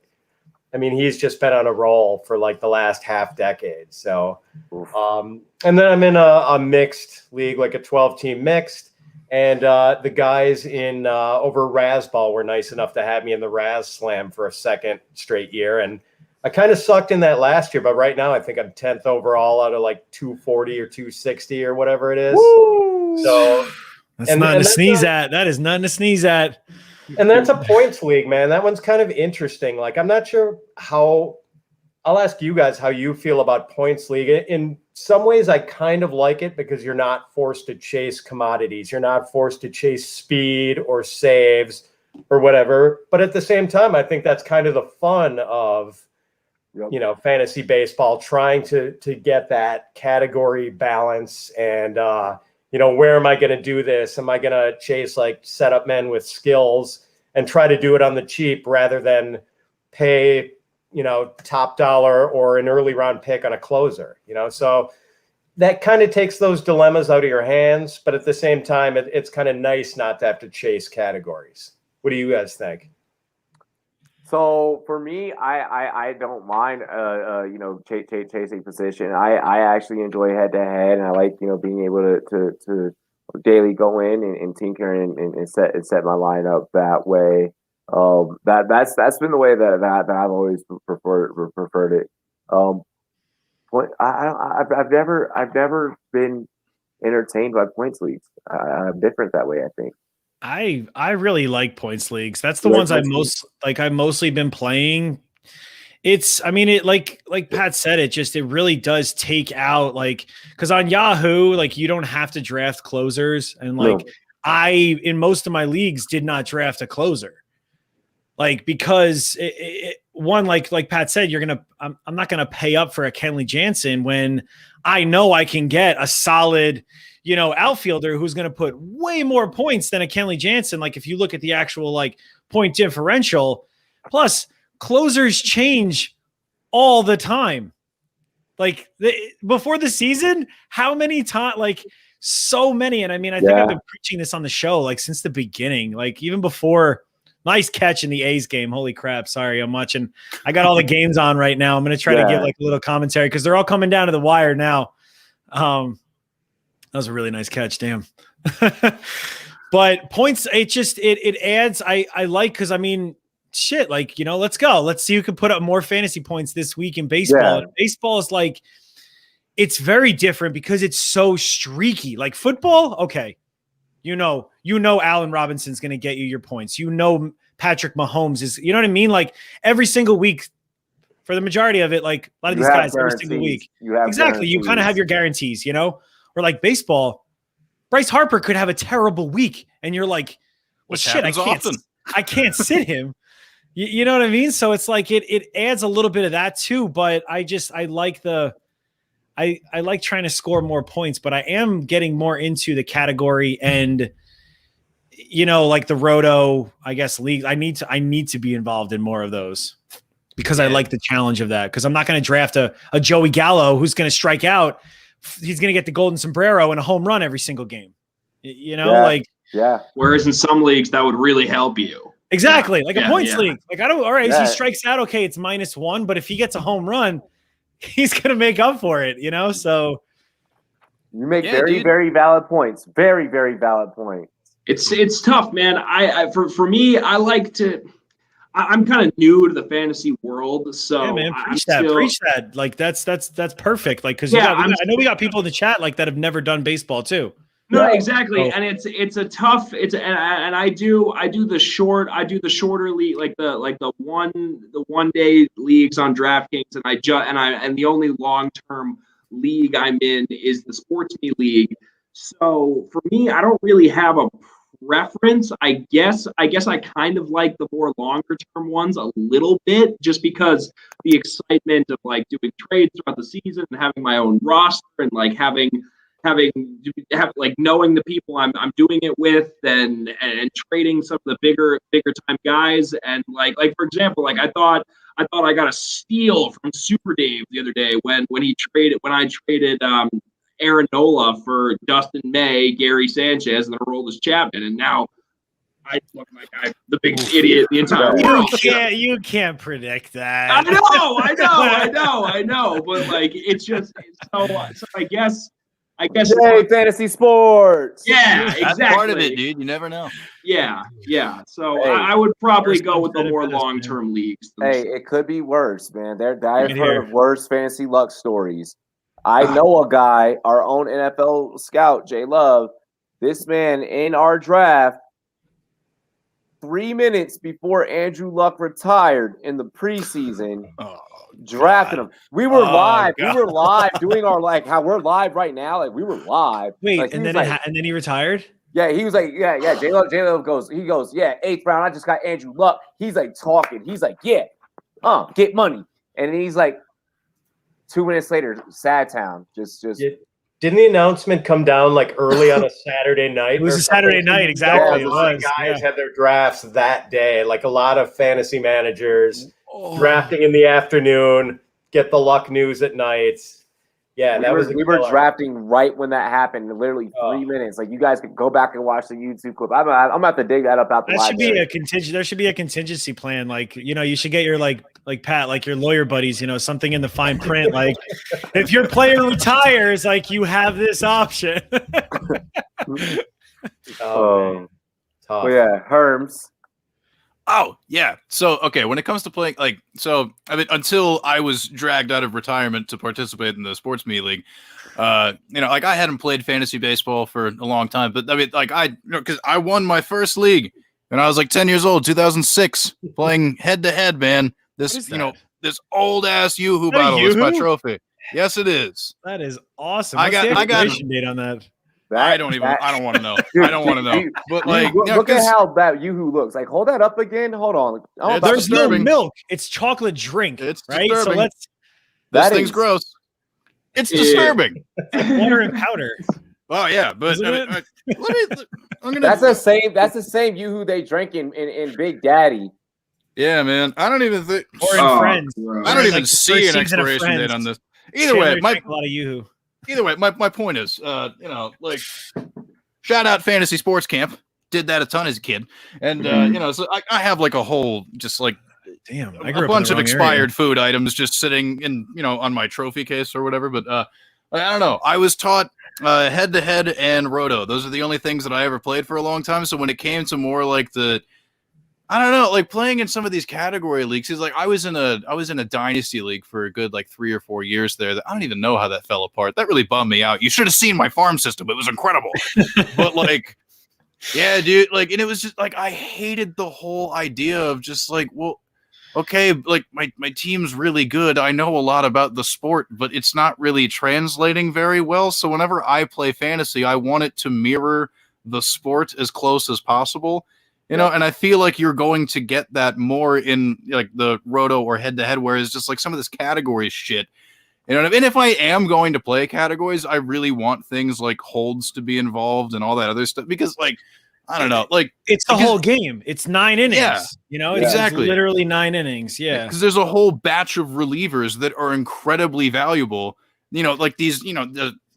I mean he's just been on a roll for like the last half decade. So, and then I'm in a mixed league, like a 12-team mixed. And the guys in over Razzball were nice enough to have me in the Razz Slam for a second straight year. And I kind of sucked in that last year, but right now I think I'm 10th overall out of like 240 or 260 or whatever it is. Woo! So that's nothing to sneeze at. That is nothing to sneeze at. And that's a points league, man. That one's kind of interesting. Like I'm not sure I'll ask you guys how you feel about points league. In some ways, I kind of like it because you're not forced to chase commodities. You're not forced to chase speed or saves or whatever. But at the same time, I think that's kind of the fun of, fantasy baseball, trying to get that category balance and, where am I going to do this? Am I going to chase like setup men with skills and try to do it on the cheap rather than pay top dollar or an early round pick on a closer, so that kind of takes those dilemmas out of your hands. But at the same time, it's kind of nice not to have to chase categories. What do you guys think? So for me, I don't mind, chasing position. I actually enjoy head to head, and I like, being able to daily go in and tinker and set my lineup that way. That's been the way that I've always preferred it. I've never been entertained by points leagues. I'm different that way, I think. I really like points leagues. That's the ones I've mostly been playing. Like Pat said, it really does take out because on Yahoo, you don't have to draft closers. And I, in most of my leagues, did not draft a closer. like because one, like Pat said, I'm not gonna pay up for a Kenley Jansen when I know I can get a solid, outfielder who's gonna put way more points than a Kenley Jansen. Like if you look at the actual like point differential, plus closers change all the time. Like before the season, how many times? Like so many. And I mean, I think I've been preaching this on the show like since the beginning. Like even before. Nice catch in the A's game. Holy crap. Sorry, I'm watching. I got all the games on right now. I'm going to try to give like a little commentary because they're all coming down to the wire now. That was a really nice catch. Damn. But points, it adds. I like, because I mean, shit, like, let's go. Let's see who can put up more fantasy points this week in baseball. Yeah. And baseball is like, it's very different because it's so streaky. Like football, okay. Allen Robinson's going to get you your points. Patrick Mahomes is, you know what I mean? Like every single week for the majority of it, like a lot of these guys every single week. Exactly. You kind of have your guarantees, or like baseball, Bryce Harper could have a terrible week and you're like, well, shit, I can't sit him. You know what I mean? So it's like, it adds a little bit of that too, but I like I like trying to score more points, but I am getting more into the category and, like the Roto, I guess, league. I need to be involved in more of those because I like the challenge of that. Because I'm not going to draft a Joey Gallo who's going to strike out. He's going to get the golden sombrero and a home run every single game. Whereas in some leagues that would really help you. Exactly, like a points league. Like I don't. All right, he strikes out. Okay, it's -1, but if he gets a home run, he's going to make up for it, So you make very valid points. Very, very valid point. It's tough, man. For me, I like to. I'm kind of new to the fantasy world, so yeah, man, preach that. Like that's perfect. Like because I know we got people in the chat like that have never done baseball too. No, exactly, and it's a tough. And I do the shorter league, like the one day leagues on DraftKings, and the only long term league I'm in is the SportsMe league. So for me, I don't really have a preference. I guess I kind of like the more longer term ones a little bit, just because the excitement of like doing trades throughout the season and having my own roster and like having like knowing the people I'm doing it with and trading some of the bigger time guys, and like for example, like I thought I got a steal from Super Dave the other day when I traded Aaron Nola for Dustin May, Gary Sanchez, and then Aroldis Chapman, and now I look like I'm the biggest idiot in the entire world. You can't predict that. I know, but like so I guess Fantasy sports. Yeah, exactly. That's part of it, dude. You never know. Yeah. So I would probably go with the more long-term leagues. It could be worse, man. I've heard of worse fantasy luck stories. I know a guy, our own NFL scout, Jay Love. This man in our draft, 3 minutes before Andrew Luck retired in the preseason. Drafted him. We were live. God. We were live doing our how we're live right now. Like we were live. Wait, like, and then he retired? Yeah, he was like, yeah. J Lo goes, 8th round. I just got Andrew Luck. He's like talking. He's like, get money. And then he's like, 2 minutes later, Sad Town. Just. Didn't the announcement come down like early on a Saturday night? It was a Saturday night, exactly. Guys had their drafts that day. Like a lot of fantasy managers drafting in the afternoon, get the luck news at night. Yeah, we were drafting right when that happened. Literally 3 minutes. Like you guys could go back and watch the YouTube clip. I'm about to dig that up out the library. There should be a contingency plan. Like you should get your like Pat, like your lawyer buddies. Something in the fine print. Like if your player retires, like you have this option. Well, yeah, Herms. Oh, yeah. So, okay, when it comes to playing, until I was dragged out of retirement to participate in the SportsMe League, I hadn't played fantasy baseball for a long time, but because I won my first league when I was 10 years old, 2006, playing head-to-head, man. This old-ass Yoo-Hoo battle is my trophy. Yes, it is. That is awesome. I got date on that. I don't want to know. I don't want to know. But like, look at how bad Yoo-hoo looks. Like, hold that up again. Hold on. There's no milk. It's chocolate drink. It's right. Disturbing. So this thing's gross. It's disturbing. It's like water and powder. Oh yeah, but that's the same Yoo-hoo they drink in Big Daddy. Yeah, man. I don't even think. Or in Friends. I don't even see an expiration date on this. Either way, a lot of Yoo-hoo. Either way, my point is, like, shout out Fantasy Sports Camp. Did that a ton as a kid, and so I have like a whole just like a bunch of expired food items just sitting in on my trophy case or whatever. But I don't know. I was taught head to head and roto. Those are the only things that I ever played for a long time. So when it came to more like I don't know, like playing in some of these category leagues. Is like I was in a dynasty league for a good like 3 or 4 years there. I don't even know how that fell apart. That really bummed me out. You should have seen my farm system. It was incredible. But like, yeah, dude, like, and it was just like I hated the whole idea of just like, well, okay, like my team's really good. I know a lot about the sport, but it's not really translating very well. So whenever I play fantasy, I want it to mirror the sport as close as possible. And I feel like you're going to get that more in like the roto or head to head, whereas just like some of this category shit, and if I am going to play categories, I really want things like holds to be involved and all that other stuff, because like, I don't know, like it's the whole game. It's 9 innings. Yeah, Exactly. It's literally 9 innings. Yeah. Because there's a whole batch of relievers that are incredibly valuable, like these,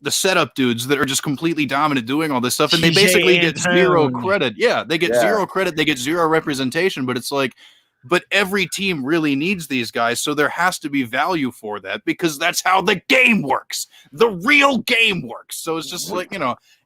the setup dudes that are just completely dominant doing all this stuff, and they basically get zero credit. Yeah, they get zero credit. They get zero representation, but it's like, but every team really needs these guys, so there has to be value for that, because that's how the game works. The real game works. So it's just like,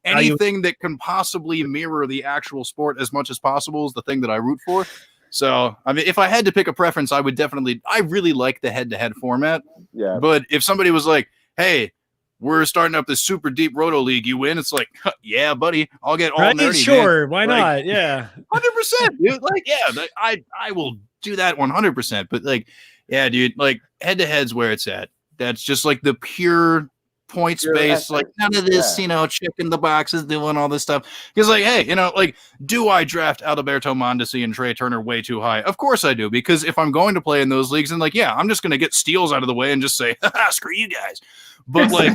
anything that can possibly mirror the actual sport as much as possible is the thing that I root for. So, I mean, if I had to pick a preference, I really like the head-to-head format. Yeah. But if somebody was like, hey, we're starting up this super deep roto league, you win, it's like, yeah, buddy, I'll get all nerdy. Sure, man. Why not? Yeah. 100%, dude. Like, yeah, I will do that 100%. But like, yeah, dude, like head-to-head's where it's at. That's just like the pure points based, like none of this, checking the boxes, doing all this stuff. Because like, hey, like, do I draft Alberto Mondesi and Trey Turner way too high? Of course I do, because if I'm going to play in those leagues, and like, yeah, I'm just going to get steals out of the way and just say, screw you guys. But like,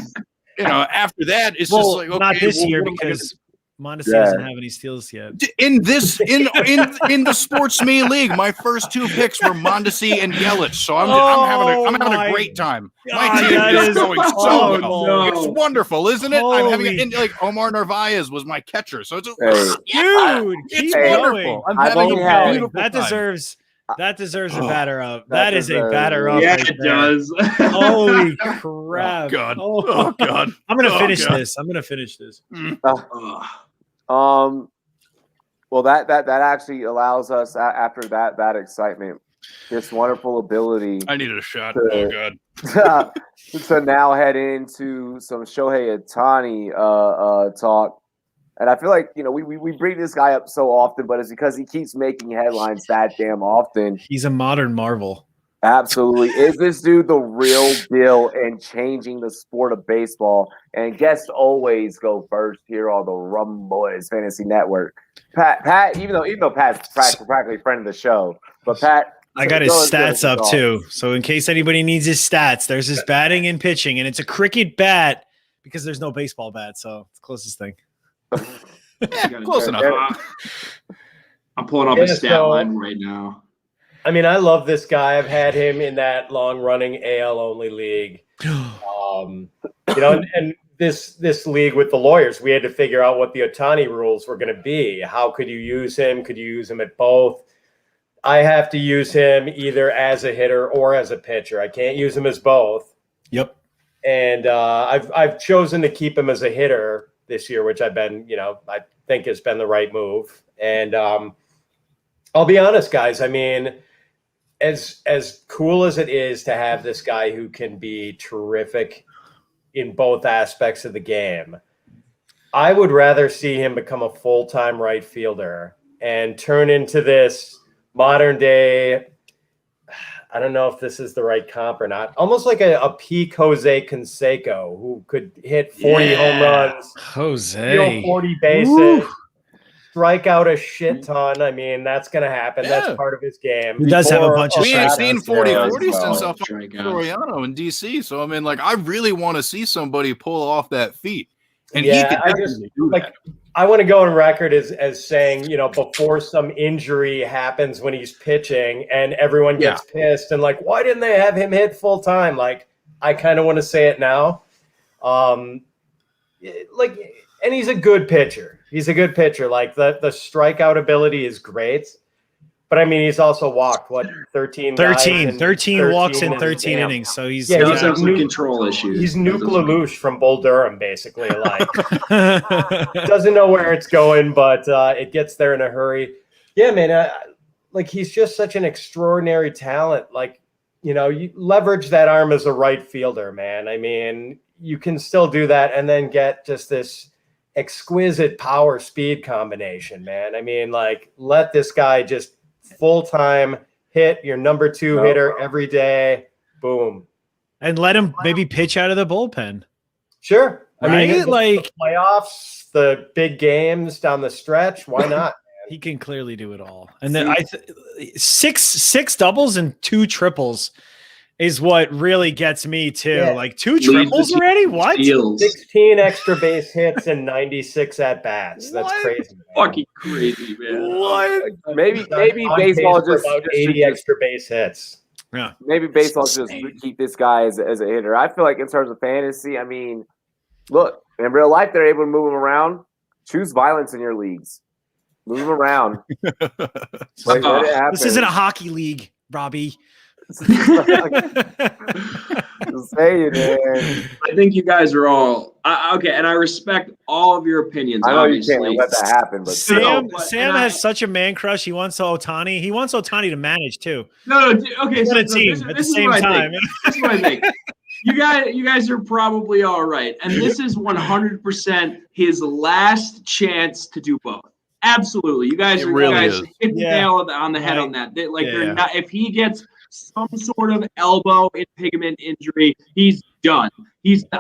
after that, it's just like, okay, not this year, because Mondesi doesn't have any steals yet. In the SportsMe league, my first 2 picks were Mondesi and Yelich, so I'm having a great time. My team is going so well. No. It's wonderful, isn't it? I'm having like Omar Narvaez was my catcher, so it's dude, it's wonderful. I'm having a beautiful that time. That deserves a batter up. That is a batter up. Yeah, right it there. Does. Holy crap! Oh God! Oh God! I'm gonna finish this. Well, that actually allows us, after that excitement, this wonderful ability. I needed a shot. Oh God! to now head into some Shohei Ohtani talk. And I feel like, we bring this guy up so often, but it's because he keeps making headlines that damn often. He's a modern marvel. Absolutely. Is this dude the real deal and changing the sport of baseball? And guests always go first here on the Rumboyz Fantasy Network. Pat, even though Pat's practically a friend of the show, but Pat, I got his stats up too. So in case anybody needs his stats, there's his batting and pitching, and it's a cricket bat because there's no baseball bat, so it's the closest thing. Yeah, close enough. I'm pulling up a stat line right now. I mean, I love this guy. I've had him in that long-running AL only league. And this league with the lawyers, we had to figure out what the Ohtani rules were going to be. How could you use him? Could you use him at both? I have to use him either as a hitter or as a pitcher. I can't use him as both. Yep. And I've chosen to keep him as a hitter this year, which I've been, I think has been the right move. And I'll be honest, guys. I mean, as cool as it is to have this guy who can be terrific in both aspects of the game, I would rather see him become a full-time right fielder and turn into this modern day, I don't know if this is the right comp or not. Almost like a peak Jose Canseco who could hit 40 home runs, steal 40 bases, strike out a shit ton. I mean, that's going to happen. Yeah. That's part of his game. He does have a bunch of We ain't strikeouts. seen 40-40 since Well, Soriano in DC. So I mean, like, I really want to see somebody pull off that feat. And Yeah, he could I definitely do that. I want to go on record as saying, you know, before some injury happens when he's pitching and everyone gets pissed and like, why didn't they have him hit full time? Like, I kind of want to say it now. And he's a good pitcher. He's a good pitcher. Like the strikeout ability is great. But I mean, he's also walked 13 walks in 13 innings. So he's he has some control issues. He's Nuke Lelouch from Bull Durham, basically. Like doesn't know where it's going, but it gets there in a hurry. Yeah, man. He's just such an extraordinary talent. Like, you know, you leverage that arm as a right fielder, man. I mean, you can still do that and then get just this exquisite power speed combination, man. I mean, like, let this guy just full-time hit your number 2 hitter every day. Boom. And let him maybe pitch out of the bullpen. Sure. Right? I mean, the playoffs, the big games down the stretch, why not? He can clearly do it all. And then six doubles and 2 triples is what really gets me too. Yeah. Like 2 triples already? What? 16 extra base hits and 96 at bats. That's crazy. Man. Fucking crazy, man. What? Maybe baseball just about 80 extra base hits. Yeah. Maybe baseball just keep this guy as a hitter. I feel like in terms of fantasy, I mean, look, in real life they're able to move him around. Choose violence in your leagues. Move him around. Let it happen. This isn't a hockey league, Robbie. Just say it, man. I think you guys are all okay, and I respect all of your opinions. I know obviously. you can't let that happen, but Sam has such a man crush. He wants Ohtani. He wants Ohtani to manage too. No, okay. So, team at the same time. This is what I think. You guys are probably all right, and this is 100% his last chance to do both. Absolutely, you guys hit the nail on the head on that. They're not. If he gets some sort of elbow impingement injury, he's done.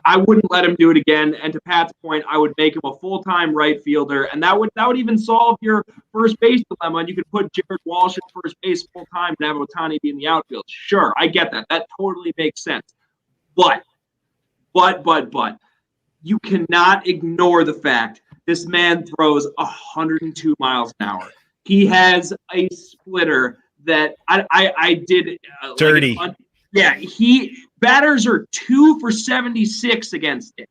I wouldn't let him do it again. And to Pat's point, I would make him a full-time right fielder, and that would even solve your first base dilemma. And you could put Jared Walsh at first base full-time and have Ohtani be in the outfield. Sure, I get that. That totally makes sense. But you cannot ignore the fact this man throws 102 miles an hour. He has a splitter that I did dirty. Batters are 2 for 76 against it.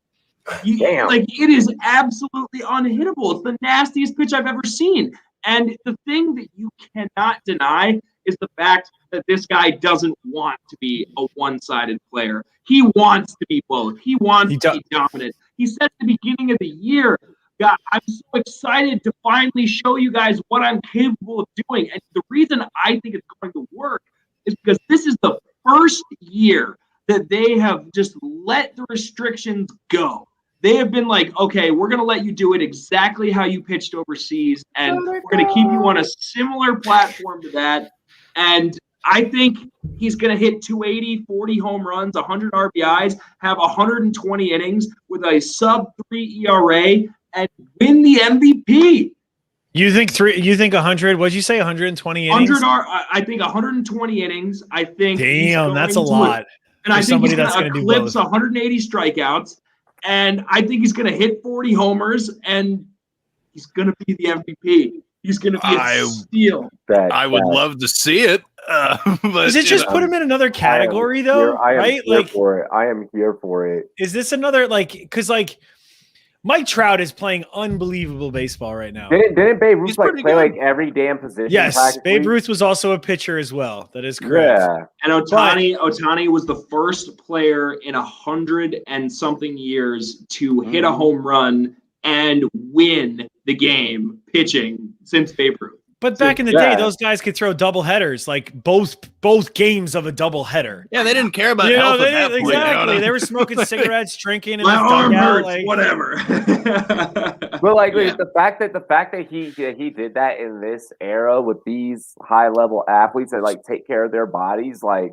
Damn. Like, it is absolutely unhittable. It's the nastiest pitch I've ever seen. And the thing that you cannot deny is the fact that this guy doesn't want to be a one-sided player. He wants to be both. He wants to be dominant. He said at the beginning of the year, God, I'm so excited to finally show you guys what I'm capable of doing. And the reason I think it's going to work is because this is the first year that they have just let the restrictions go. They have been like, okay, we're going to let you do it exactly how you pitched overseas, and we're going to keep you on a similar platform to that. And I think he's going to hit 280, 40 home runs, 100 RBIs, have 120 innings with a sub-3 ERA, and win the MVP. You think 100? What'd you say? 120 innings? I think 120 innings. I think. Damn, that's a lot. And I think he's going to eclipse 180 strikeouts. And I think he's going to hit 40 homers, and he's going to be the MVP. He's going to be a steal. I would love to see it. But does it just put him in another category, though? Right? I am here for it. Is this another because Mike Trout is playing unbelievable baseball right now. Didn't Babe Ruth play like every damn position? Yes, practically? Babe Ruth was also a pitcher as well. That is correct. Yeah. And Ohtani was the first player in 100 and something years to hit a home run and win the game pitching since Babe Ruth. But back in the day, those guys could throw double headers, like both games of a double header. Yeah, they didn't care about health at that point, exactly. You know? They were smoking cigarettes, drinking, and my arm out, hurts, whatever. But like the fact that he did that in this era with these high level athletes that like take care of their bodies, like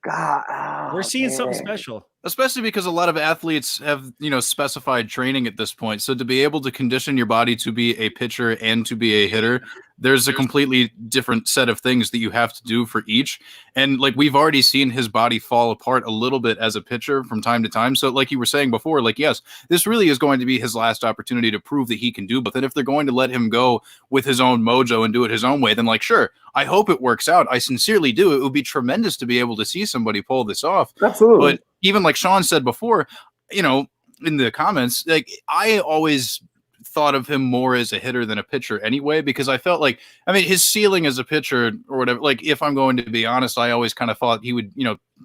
God, we're seeing something special. Especially because a lot of athletes have, specified training at this point. So to be able to condition your body to be a pitcher and to be a hitter, there's a completely different set of things that you have to do for each. And like we've already seen his body fall apart a little bit as a pitcher from time to time. So like you were saying before, like, yes, this really is going to be his last opportunity to prove that he can do. But then if they're going to let him go with his own mojo and do it his own way, then like, sure, I hope it works out. I sincerely do. It would be tremendous to be able to see somebody pull this off. Absolutely. But even like Sean said before, in the comments, like I always thought of him more as a hitter than a pitcher anyway, because I felt like, his ceiling as a pitcher or whatever, like if I'm going to be honest, I always kind of thought he would,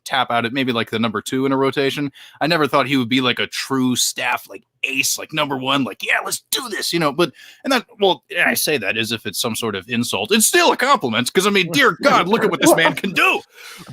tap out at maybe like the number 2 in a rotation. I never thought he would be like a true staff, like ace, like number 1, like, yeah, let's do this, I say that as if it's some sort of insult. It's still a compliment because dear God, look at what this man can do.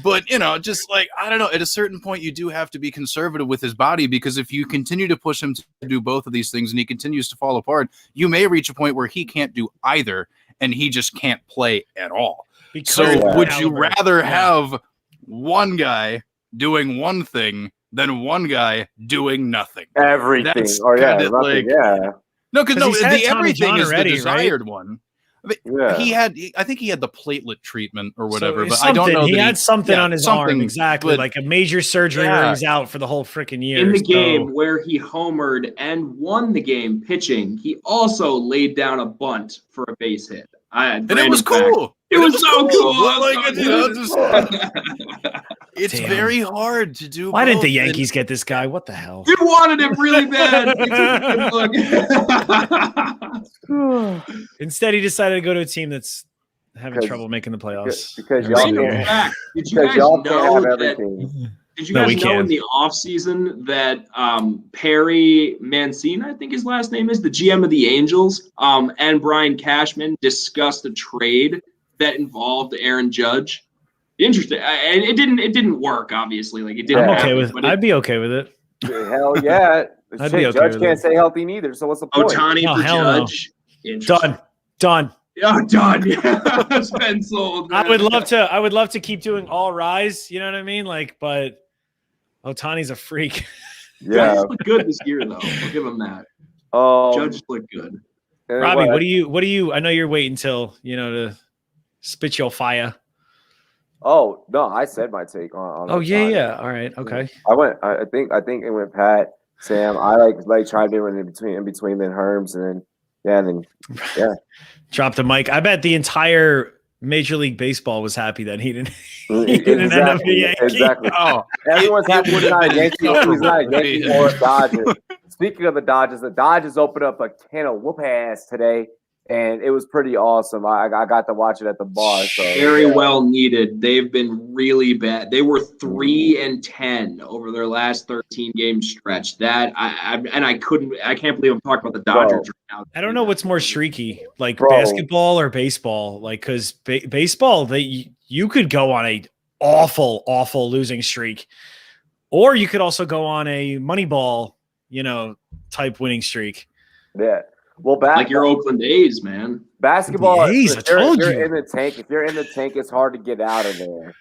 But, just like, I don't know, at a certain point, you do have to be conservative with his body, because if you continue to push him to do both of these things and he continues to fall apart, you may reach a point where he can't do either and he just can't play at all. Would you rather have one guy doing one thing than one guy doing nothing? Everything. That's No, because the everything is already, the desired right? one. I think he had the platelet treatment or whatever, but I don't know. He had something on his arm, exactly, but, like a major surgery where he's out for the whole freaking year. In the game where he homered and won the game pitching, he also laid down a bunt for a base hit. And it was cool. It was so cool. It's very hard to do. Why didn't the Yankees get this guy? What the hell? You wanted him really bad. Instead, he decided to go to a team that's having trouble making the playoffs. Because y'all can't. Did you guys know that? Everything. Did you guys know in the offseason that Perry Mancini, I think his last name is, the GM of the Angels, and Brian Cashman discussed a trade that involved Aaron Judge? Interesting. And it didn't work, obviously. Like it didn't. I'd be okay with it. Hell yeah. I'd be okay Judge with can't it. stay healthy neither. So what's the point? Ohtani for Judge. No. Done. Oh, done. Yeah. Sven sold. I would love to keep doing all rise. You know what I mean? Like, but Ohtani's a freak. Yeah. Judge looked good this year, though. I'll give him that. Judge looked good. Robbie, what do you? I know you're waiting till to spit your fire. Oh no, I said my take on. Oh yeah. All right. Okay. I think it went Pat, Sam. I like tried to in between then Herms and then Drop the mic. I bet the entire Major League Baseball was happy that he didn't end up a Yankee. Exactly. Oh, everyone's happy he's not a Yankee. He's not a Yankee or a Dodger. Speaking of the Dodgers opened up a can of whoop ass today. And it was pretty awesome. I got to watch it at the bar. So very well needed. They've been really bad. They were 3-10 over their last 13 game stretch. That I can't believe I'm talking about the Dodgers right now. I don't know what's more streaky, like basketball or baseball. Like because baseball, you could go on a awful losing streak, or you could also go on a Moneyball, type winning streak. Yeah. Well, like your Oakland A's, man. Basketball. A's, if you're in the tank, it's hard to get out of there.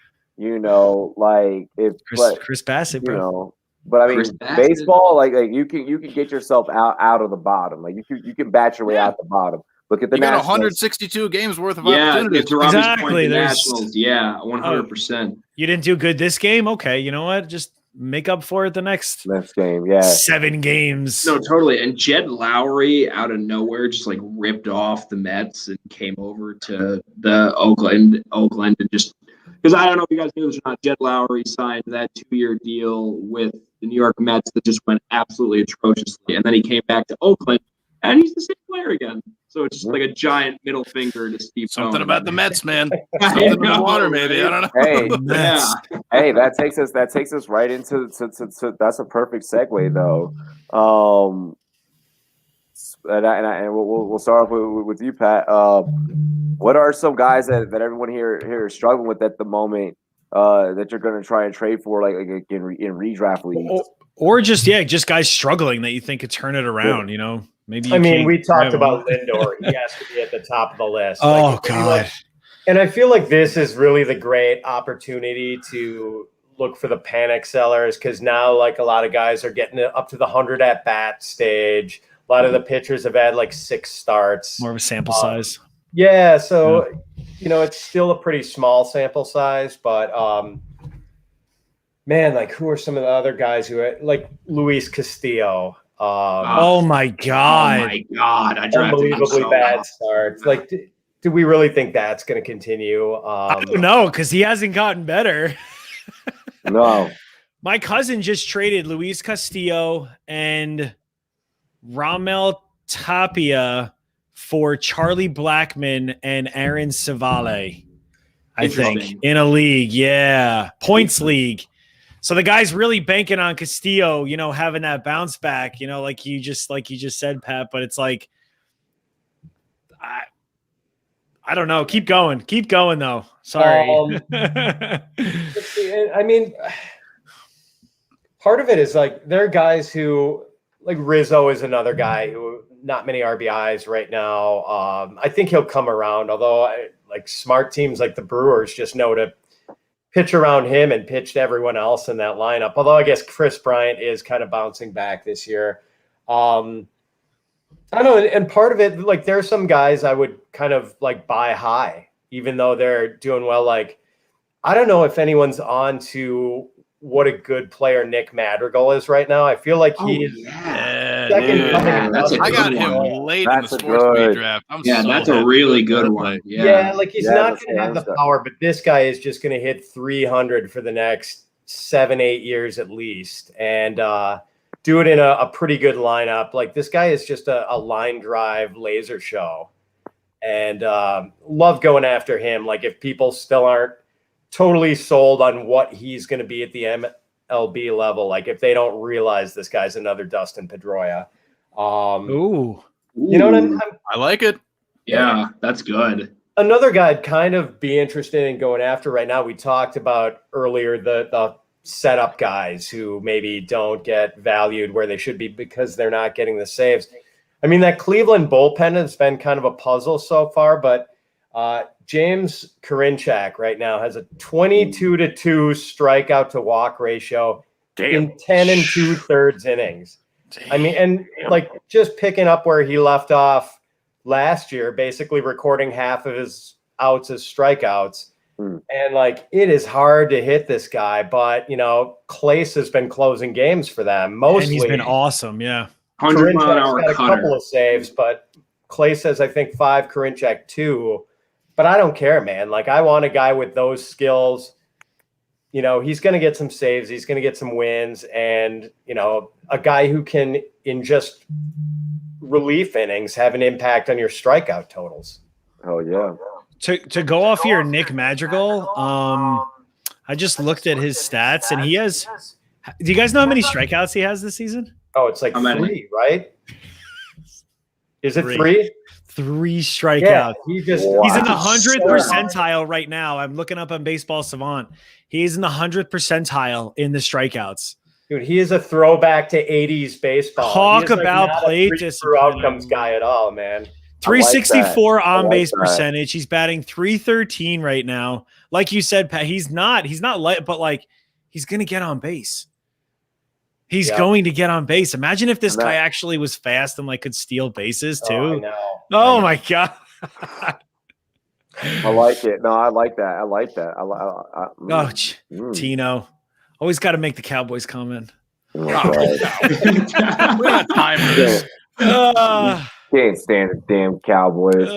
Chris Bassett, bro. But I mean, baseball, like you can get yourself out of the bottom. Like you can bat your way out the bottom. Look at the Nationals. 162 games worth of opportunities. Exactly. The Nationals. Yeah, 100%. You didn't do good this game. Okay, you know what? Just make up for it the next game. Yeah, 7 games. No, totally. And Jed Lowry out of nowhere just like ripped off the Mets and came over to the Oakland and just because I don't know if you guys knew this or not. Jed Lowry signed that 2-year deal with the New York Mets that just went absolutely atrociously, and then he came back to Oakland and he's the same player again. So it's just like a giant middle finger to Steve. Something about the Mets, man. Something in the water, maybe. I don't know. Hey, that takes us right into that's a perfect segue though. And we'll start off with you, Pat. What are some guys that everyone here is struggling with at the moment that you're going to try and trade for, like in redraft leagues, or just guys struggling that you think could turn it around? Maybe. We talked about Lindor. He has to be at the top of the list. Oh, God. And I feel like this is really the great opportunity to look for the panic sellers, because now, like, a lot of guys are getting up to the 100 at bat stage. A lot of the pitchers have had like 6 starts. More of a sample size. Yeah. So, it's still a pretty small sample size, but man, like, who are some of the other guys who are like Luis Castillo? Oh my God. Oh my God. I drafted him Unbelievably so bad well. starts. Like, do we really think that's going to continue? I don't know, because he hasn't gotten better. No. My cousin just traded Luis Castillo and Ramel Tapia for Charlie Blackmon and Aaron Savale, I think, in a league. Yeah. Points league. So the guy's really banking on Castillo, having that bounce back, like you just said, Pat, but it's like, I don't know. Keep going though. Sorry. Part of it is like, there are guys who, like, Rizzo is another guy who not many RBIs right now. I think he'll come around, although smart teams like the Brewers just know to pitch around him and pitch to everyone else in that lineup. Although I guess Chris Bryant is kind of bouncing back this year. I don't know. And part of it, like, there are some guys I would kind of like buy high, even though they're doing well. Like, I don't know if anyone's on to what a good player Nick Madrigal is right now. I feel like he's second coming. I got him late in the SportsMe draft. That's a really good one. Yeah, like, he's not going to have the power, but this guy is just going to hit 300 for the next 7-8 years at least, and do it in a pretty good lineup. Like, this guy is just a line drive laser show, and love going after him. Like, if people still aren't totally sold on what he's going to be at the MLB level, like, if they don't realize this guy's another Dustin Pedroia. Ooh. You know what I mean? I like it. Yeah, that's good. Another guy I'd kind of be interested in going after right now. We talked about earlier the setup guys who maybe don't get valued where they should be because they're not getting the saves. I mean, that Cleveland bullpen has been kind of a puzzle so far, but James Karinchak right now has a 22-2 strikeout to walk ratio in 10 2/3 innings. I mean, and like, just picking up where he left off last year, basically recording half of his outs as strikeouts. And like, it is hard to hit this guy, but Clace has been closing games for them mostly. And he's been awesome. Yeah. 100-mile-an-hour got a couple of saves, but Clace has, I think, 5, Karinchak 2. But I don't care, man. Like, I want a guy with those skills. He's going to get some saves. He's going to get some wins. And, a guy who can, in just relief innings, have an impact on your strikeout totals. Oh, yeah. To go off your Nick Madrigal, I just looked at his stats, and he has – do you guys know how many strikeouts he has this season? Oh, it's like 3, right? Is it 3? 3 strikeouts. Yeah, he's in the 100th percentile right now. I'm looking up on Baseball Savant. He's in the 100th percentile in the strikeouts. Dude, he is a throwback to 80s baseball. Talk about plate discipline. Outcomes guy at all, man. 364 on base percentage. He's batting 313 right now. Like you said, Pat, he's not light, but like, he's going to get on base. He's going to get on base. Imagine if this guy actually was fast and like could steal bases too. Oh, I know. Oh my God. I like it. No, I like that. Tino. Always got to make the Cowboys comment. We got time for this. Can't stand the damn Cowboys.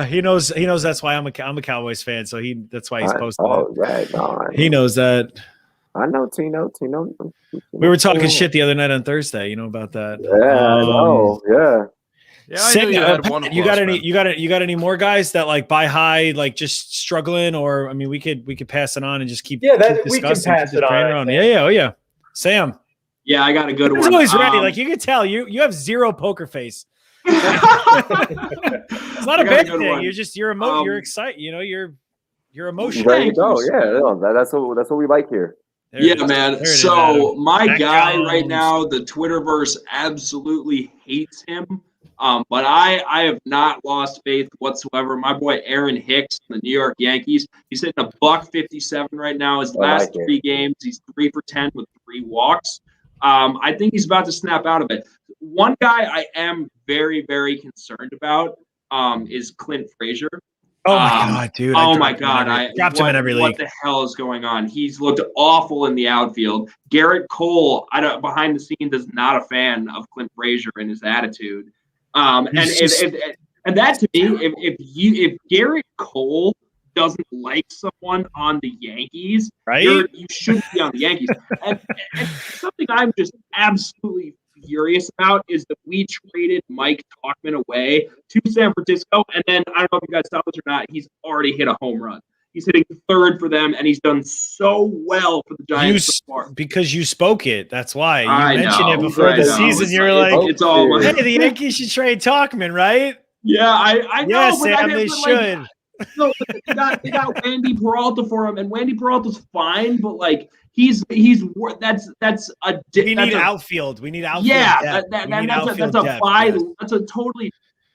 He knows that's why I'm a Cowboys fan. So that's why he's posting. He knows that. I know Tino. We were talking shit the other night on Thursday. You know about that? Yeah, I know. Yeah. You got any more guys that like buy high, like just struggling, or I mean, we could pass it on and just keep we can pass it on. Yeah. Sam. Yeah, I got a good one. He's always ready. Like, you can tell you have zero poker face. It's not a bad thing. One. You're excited. You're emotional. There you go. Yeah, that's what we like here. Man. So my guy right now, the Twitterverse absolutely hates him. But I have not lost faith whatsoever. My boy Aaron Hicks from the New York Yankees, he's hitting a $157 right now. His last 3 games, he's 3 for 10 with 3 walks. I think he's about to snap out of it. One guy I am very, very concerned about is Clint Frazier. Oh my god, dude! Oh my god! I dropped him in every league. What the hell is going on? He's looked awful in the outfield. Garrett Cole, behind the scenes, is not a fan of Clint Frazier and his attitude. And that to me, if Garrett Cole doesn't like someone on the Yankees, right? You shouldn't be on the Yankees. and something I'm just absolutely furious about is that we traded Mike Tauchman away to San Francisco, and then I don't know if you guys saw this or not, he's already hit a home run. He's hitting 3rd for them, and he's done so well for the Giants so far. Because you spoke it. That's why. You mentioned it before I the know. season. It's You're like, like, it's all hey, the Yankees should trade Talkman, right? Yeah, I know. Yeah, but Sam, they should. No, they got Wandy Peralta for him, and Wandy Peralta's fine, but like that's we need outfield. We need outfield. Yeah, that's a totally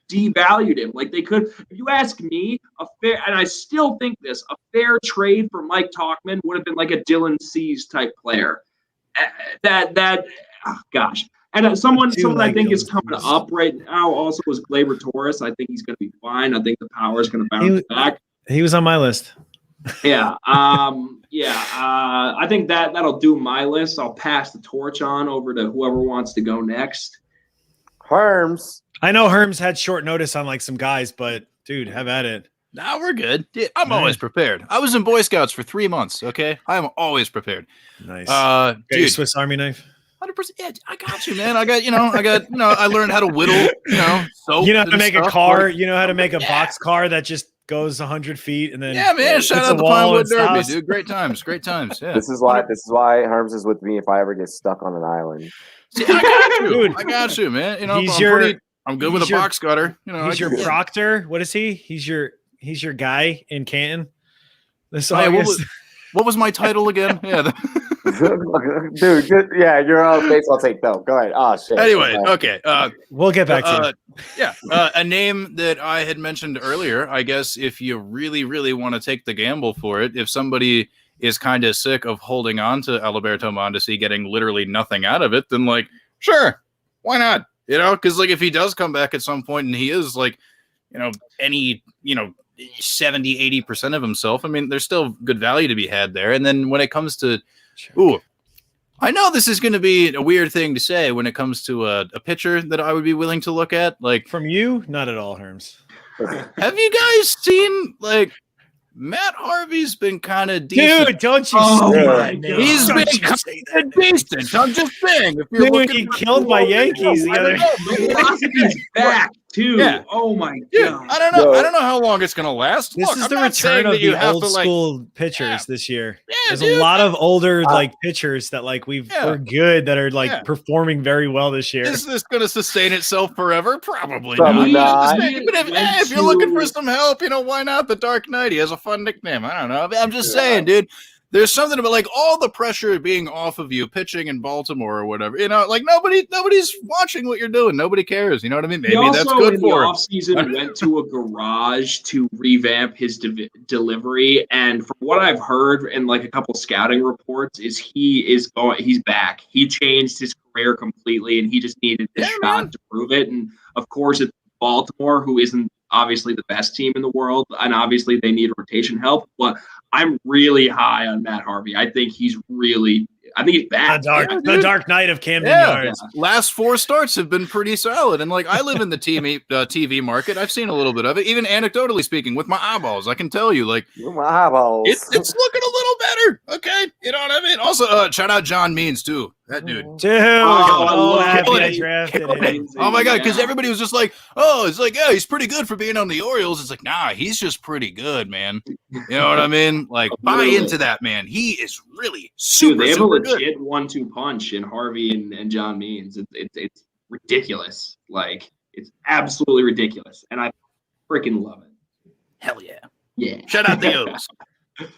devalued him. Like they could, if you ask me, and I still think this, a fair trade for Mike Tauchman would have been like a Dylan Cease type player. Gosh. And someone I think is coming up right now also is Gleyber Torres. I think he's going to be fine. I think the power is going to bounce back. He was on my list. Yeah. I think that'll do my list. I'll pass the torch on over to whoever wants to go next. Herms. I know Herms had short notice on like some guys, but dude, have at it. Nah, we're good. Dude, I'm always prepared. I was in Boy Scouts for 3 months. Okay, I am always prepared. Nice. Dude, Swiss Army knife. 100%. Yeah, I got you, man. I learned how to whittle. Soap. You know how to make a car. Like, you know how to make a box car that just goes 100 feet and then. Yeah, man. Shout out the Pinewood Derby, dude. Great times. Great times. Yeah. This is why Herms is with me if I ever get stuck on an island. See, I got you. Dude. I got you, man. I'm good with a box cutter. He's your proctor. What is he? He's your guy in Canton. What was my title again? Yeah. Dude, you're on baseball tape though. Go ahead. Oh shit. Anyway, okay. We'll get back to you. Yeah. A name that I had mentioned earlier, I guess if you really, really want to take the gamble for it, if somebody is kind of sick of holding on to Alberto Mondesi getting literally nothing out of it, then like, sure, why not? Because like if he does come back at some point and he is like, any, 70-80% of himself, I mean, there's still good value to be had there. And then when it comes to, I know this is going to be a weird thing to say when it comes to a pitcher that I would be willing to look at. Like from you, not at all, Herms. Have you guys seen like Matt Harvey's been kind of decent? Dude, don't you say that. He's been kind of decent. I'm just saying. If you're looking he killed my Yankees the other day. Back too. Yeah. Oh my god. I don't know. I don't know how long it's gonna last. This is the return of the old school pitchers this year. Yeah, there's a lot of older pitchers that we're good that are performing very well this year. Is this gonna sustain itself forever? Probably not. But if you're looking for some help, why not the Dark Knight? He has a fun nickname. I don't know. I'm just saying, dude. There's something about all the pressure being off of you pitching in Baltimore or whatever. Nobody's watching what you're doing. Nobody cares. You know what I mean? Maybe that's good for him. He also in the offseason went to a garage to revamp his delivery, and from what I've heard in a couple scouting reports, is he's back. He changed his career completely, and he just needed this shot to prove it. And of course, it's Baltimore, who isn't obviously the best team in the world, and obviously they need rotation help, but I'm really high on Matt Harvey. I think he's back. The Dark Knight of Camden Yards. Last 4 starts have been pretty solid, and I live in the TV market. I've seen a little bit of it, even anecdotally speaking, with my eyeballs. I can tell you, my eyeballs. It's looking a little better. Okay, you know what I mean. Also, shout out John Means too. That dude. Oh my god, because everybody was just like, he's pretty good for being on the Orioles. It's like, nah, he's just pretty good, man. You know what I mean? Buy into that, man. He is really super. They have super a legit 1-2 punch in Harvey and John Means. It's ridiculous. It's absolutely ridiculous, and I freaking love it. Hell yeah. Yeah. Shout out the O's.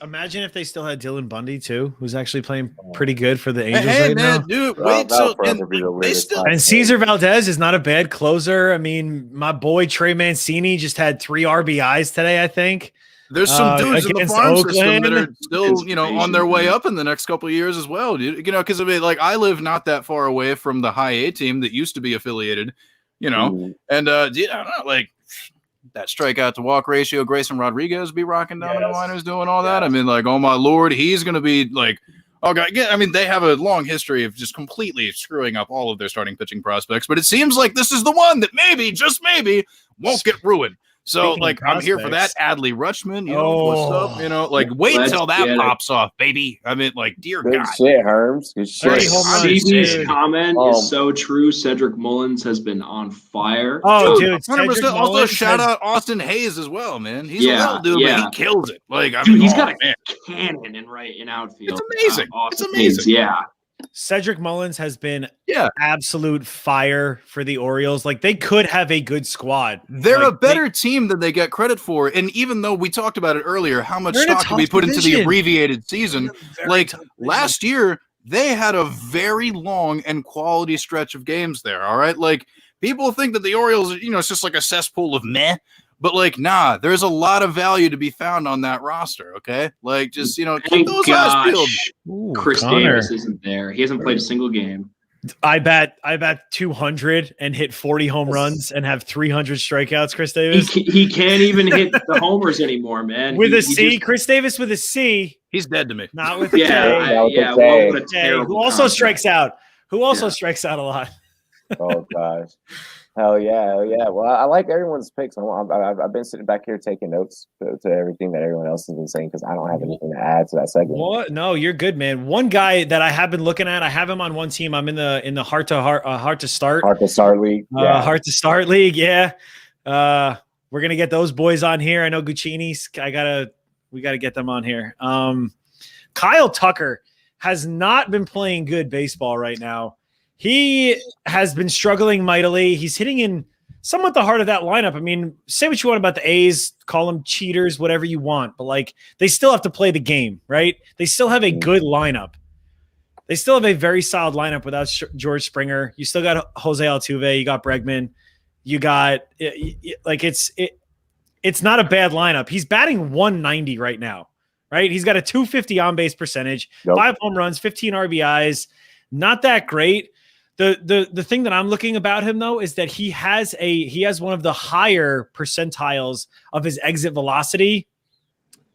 Imagine if they still had Dylan Bundy too, who's actually playing pretty good for the Angels Hey, right man, now. dude, Bro, wait that'll till forever be the they weirdest still. time. And Cesar Valdez is not a bad closer. I mean, my boy Trey Mancini just had 3 RBIs today, I think. There's some dudes in the against farm system that Oakland. are still, on their Inspiration, way man. up in the next couple of years as well, dude. Because I mean, like I live not that far away from the high A team that used to be affiliated, Mhm. and dude, I don't know, like that strikeout to walk ratio, Grayson Rodriguez be rocking down in the Yes. minors doing all that. I Yes. mean, like, oh my lord, he's gonna be like, oh god, yeah. I mean, they have a long history of just completely screwing up all of their starting pitching prospects, but it seems like this is the one that maybe, just maybe, won't get ruined. So, Speaking like, of I'm here for that. prospects. Adley Rutschman, what's up? Like, wait Let's till that get it. pops off, baby. I mean, like, dear Good God. shit, Herms. Good 30 shit. home runs, CB's dude. comment is so true. Cedric Mullins has been on fire. Oh, dude, 100%. Cedric Also, Mullins shout has- out Austin Hayes as well, man. He's a Yeah, little dude, but yeah. he kills it. Like, I Dude, mean, he's oh, got a man. cannon in outfield. It's amazing. Austin It's amazing. Hayes, yeah. Cedric Mullins has been Yeah. absolute fire for the Orioles. Like they could have a good squad. They're Like, a better team than they get credit for. And even though we talked about it earlier, how much They're in a stock do we tough put into the division. abbreviated season? Very Like tough division. last year, they had a very long and quality stretch of games there. All right. Like people think that the Orioles, it's just like a cesspool of meh. But like, nah, there's a lot of value to be found on that roster. Okay. Like just, keep Thank those eyes peeled. gosh, Ooh, Chris Connor. Davis isn't there. He hasn't played a single game. I bet 200 and hit 40 home runs and have 300 strikeouts. Chris Davis He can't even hit the homers anymore, man. with He- a he C. just- Chris Davis with a C, He's dead to me. not with a K. yeah, Yeah, what a Who terrible also contract. strikes out. Who also Yeah. strikes out a lot. Oh gosh. Hell yeah. Well, I like everyone's picks. I've been sitting back here taking notes to everything that everyone else has been saying because I don't have anything to add to that segment. What? No, you're good, man. One guy that I have been looking at, I have him on one team. I'm in the heart to start. Hard to start league. Yeah. Heart to start league. Yeah. We're gonna get those boys on here. I know Guccini's. We gotta get them on here. Kyle Tucker has not been playing good baseball right now. He has been struggling mightily. He's hitting in somewhat the heart of that lineup. I mean, say what you want about the A's, call them cheaters, whatever you want, but like they still have to play the game, right? They still have a good lineup. They still have a very solid lineup without George Springer. You still got Jose Altuve. You got Bregman. You got like it's not a bad lineup. He's batting 190 right now, right? He's got a 250 on base percentage, 5 home runs, 15 RBIs. Not that great. The thing that I'm looking about him though is that he has one of the higher percentiles of his exit velocity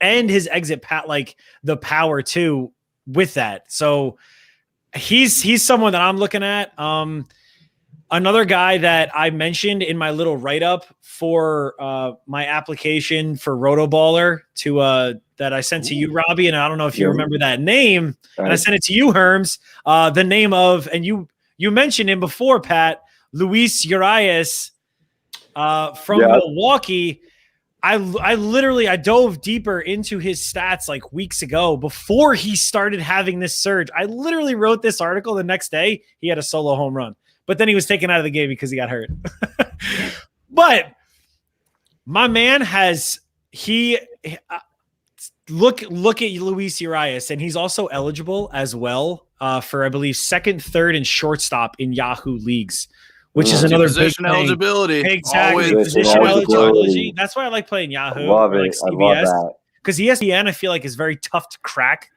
and his exit like the power too with that. So he's someone that I'm looking at. Another guy that I mentioned in my little write-up for my application for Rotoballer that I sent to you, Robbie, and I don't know if you remember that name. And I sent it to you, Herms. The name of, and you mentioned him before, Pat, Luis Urias from Milwaukee. I dove deeper into his stats like weeks ago before he started having this surge. I literally wrote this article the next day. He had a solo home run, but then he was taken out of the game because he got hurt. But my man look at Luis Urias, and he's also eligible as well for, I believe, second, third, and shortstop in Yahoo leagues, which is another position big thing. eligibility. Exactly. Always Position eligibility. eligibility. That's why I like playing Yahoo. Love or it. like I love CBS. that. Because ESPN, I feel like, is very tough to crack.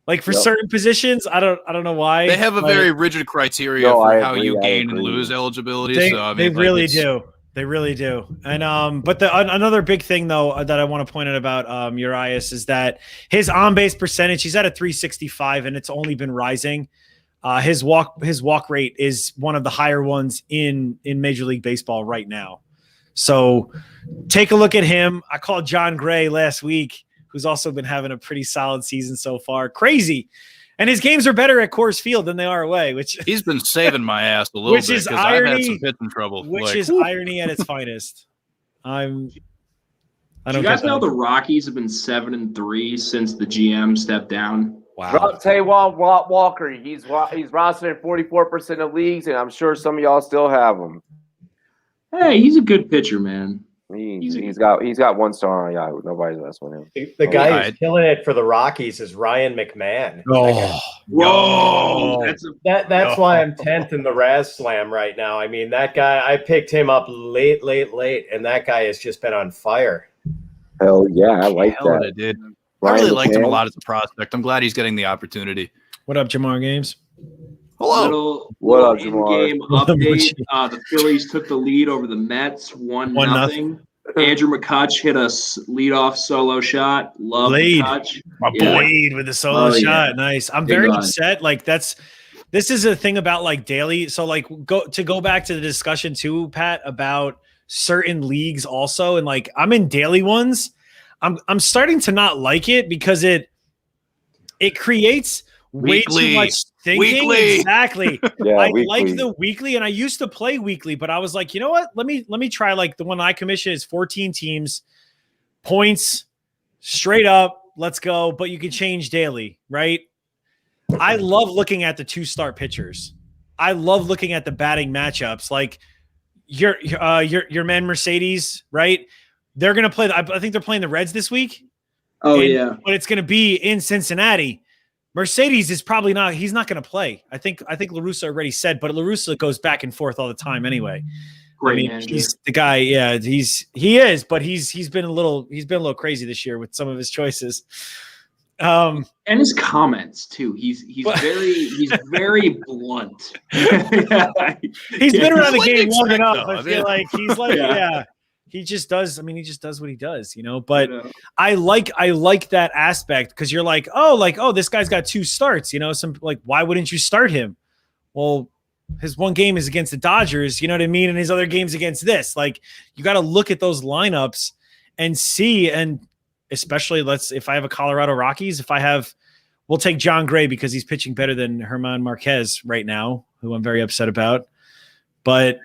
Like for certain positions, I don't know why. They have a very rigid criteria for how you gain and lose eligibility. They really do. They really do. And but another big thing though that I want to point out about Urias is that his on base percentage, he's at a 365, and it's only been rising. His walk rate is one of the higher ones in Major League Baseball right now. So take a look at him. I called John Gray last week, who's also been having a pretty solid season so far. Crazy. And his games are better at Coors Field than they are away, which he's been saving my ass a little which bit is because I've had irony, some pitching trouble. Which is irony at its finest. I don't you guys know the Rockies have been 7-3 since the GM stepped down. Wow. I'll tell you what, Walker, he's rostered in 44% of leagues, and I'm sure some of y'all still have him. Hey, he's a good pitcher, man. He's got 1 star on Yahoo. Nobody's messing with him. The guy who's killing it for the Rockies is Ryan McMahon. Whoa! That's why I'm 10th in the Raz Slam right now. I mean, that guy, I picked him up late, and that guy has just been on fire. Hell yeah, I like that. It, dude. I really liked him a lot as a prospect. I'm glad he's getting the opportunity. What up, Jamar Games? Hello. What up, in-game update. The Phillies took the lead over the Mets, 1-0. Andrew McCutch hit a leadoff solo shot. Love McCutch. My Blade with the solo shot. Yeah. Nice. I'm very upset. Like this is a thing about like daily. So like go back to the discussion too, Pat, about certain leagues also. And like I'm in daily ones. I'm starting to not like it because it creates way too much thinking. Exactly. I like the weekly, and I used to play weekly, but I was like, you know what? Let me try like the one I commission is 14 teams, points, straight up. Let's go. But you can change daily, right? I love looking at the 2-star pitchers. I love looking at the batting matchups. Like your man Mercedes, right? They're gonna play. I think they're playing the Reds this week. But it's gonna be in Cincinnati. Mercedes is probably not. He's not going to play. I think La Russa already said, but La Russa goes back and forth all the time anyway. Great he's the guy. Yeah, he is, but he's been a little crazy this year with some of his choices. And his comments too. He's very blunt. He's been around the game long enough. I feel like he's like He just does. I mean, he just does what he does, you know. But I like that aspect because you're like, oh, this guy's got 2 starts, you know. Some like, why wouldn't you start him? Well, his one game is against the Dodgers, you know what I mean, and his other game's against this. Like, you got to look at those lineups and see, and especially if I have a Colorado Rockies, we'll take John Gray because he's pitching better than German Marquez right now, who I'm very upset about, but.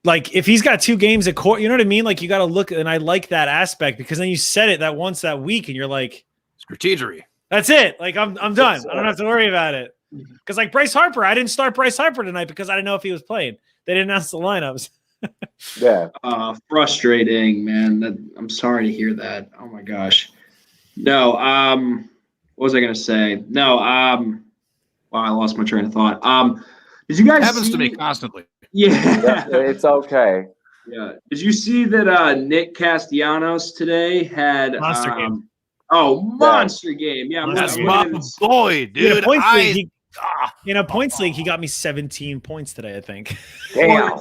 Like if he's got 2 games at court, you know what I mean? Like you got to look, and I like that aspect because then you said it that once that week and you're like, strategery. That's it. Like I'm done. I don't have to worry about it. Because like Bryce Harper, I didn't start Bryce Harper tonight because I didn't know if he was playing. They didn't announce the lineups. Frustrating, man. I'm sorry to hear that. Oh my gosh. No. What was I gonna say? No. Wow, I lost my train of thought. Did you guys? It happens to me constantly. Yeah, it's okay. Yeah. Did you see that Nick Castellanos today had monster game? Oh, monster game. Yeah, that's my boy, dude. In a points league, he got me 17 points today, I think. Damn.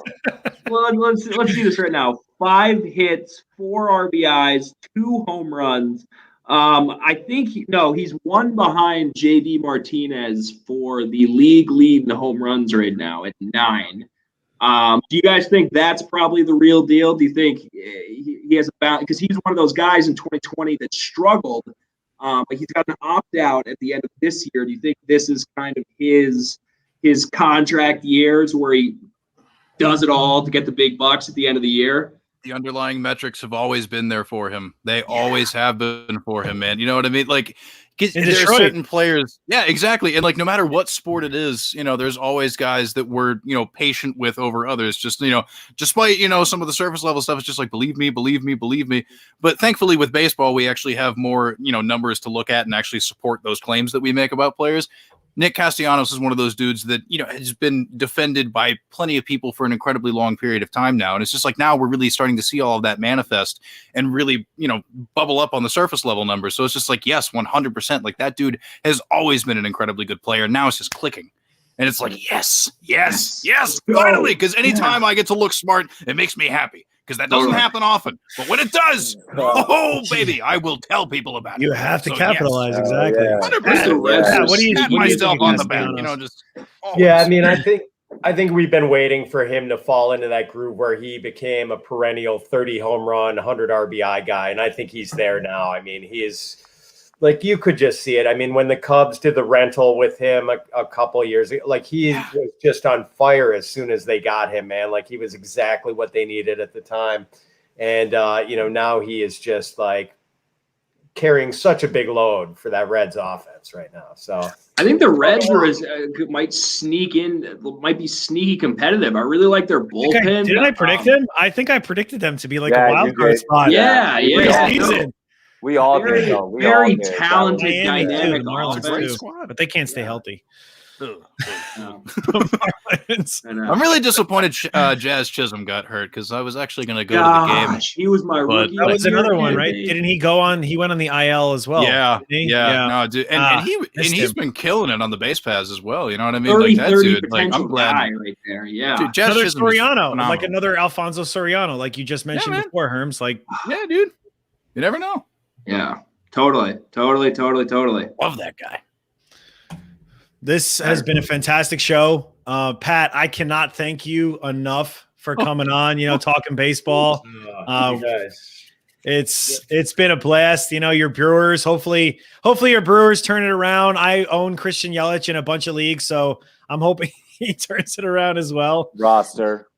Well, let's see this right now. 5 hits, 4 RBIs, 2 home runs. I think he's 1 behind JD Martinez for the league lead in the home runs right now at 9. Do you guys think that's probably the real deal? Do you think he has because he's one of those guys in 2020 that struggled, but he's got an opt-out at the end of this year. Do you think this is kind of his contract years where he does it all to get the big bucks at the end of the year? The underlying metrics have always been there for him. They always have been for him, man. You know what I mean? Like, there are certain players. Yeah, exactly. And like, no matter what sport it is, you know, there's always guys that we're, you know, patient with over others. Just, you know, despite, you know, some of the surface level stuff, it's just like, believe me. But thankfully with baseball, we actually have more, you know, numbers to look at and actually support those claims that we make about players. Nick Castellanos is one of those dudes that, you know, has been defended by plenty of people for an incredibly long period of time now. And it's just like now we're really starting to see all of that manifest and really, you know, bubble up on the surface level numbers. So it's just like, yes, 100%. Like that dude has always been an incredibly good player. Now it's just clicking. And it's like, yes, finally. Because anytime I get to look smart, it makes me happy. Because that doesn't happen often. But when it does, baby, I will tell people about it. You have to capitalize, exactly. 100%. What do you pat myself on the back? You know, just always. I mean, I think we've been waiting for him to fall into that groove where he became a perennial 30 home run, 100 RBI guy, and I think he's there now. I mean, he is. Like, you could just see it. I mean, when the Cubs did the rental with him a couple years ago, like, he was just on fire as soon as they got him, man. Like, he was exactly what they needed at the time. And, you know, now he is just, like, carrying such a big load for that Reds offense right now. So I think the Reds might be sneaky competitive. I really like their bullpen. Didn't I predict them? I think I predicted them to be like Yeah, a wild card spot. Yeah. We all very, did, though. We very all did. talented, Miami dynamic too, the Marlins offense. too, but they can't stay healthy. Marlins. I'm really disappointed Jazz Chisholm got hurt because I was actually going to go to the game. He was my rookie. That was another one, right? Didn't he go on? He went on the IL as well. Yeah. No, dude, and he's been killing it on the base paths as well. You know what I mean? 30, like that 30 dude. Like I'm glad. guy right there. Yeah. Dude, Jazz Another Chisholm is Soriano, phenomenal. like another Alfonso Soriano, like you just mentioned before, Herms. Like, yeah, dude. You never know. Yeah. Totally. Love that guy. This has been a fantastic show. Pat, I cannot thank you enough for coming on, talking baseball. It's been a blast. Your Brewers, hopefully your Brewers turn it around. I own Christian Yelich in a bunch of leagues, so I'm hoping he turns it around as well. Roster.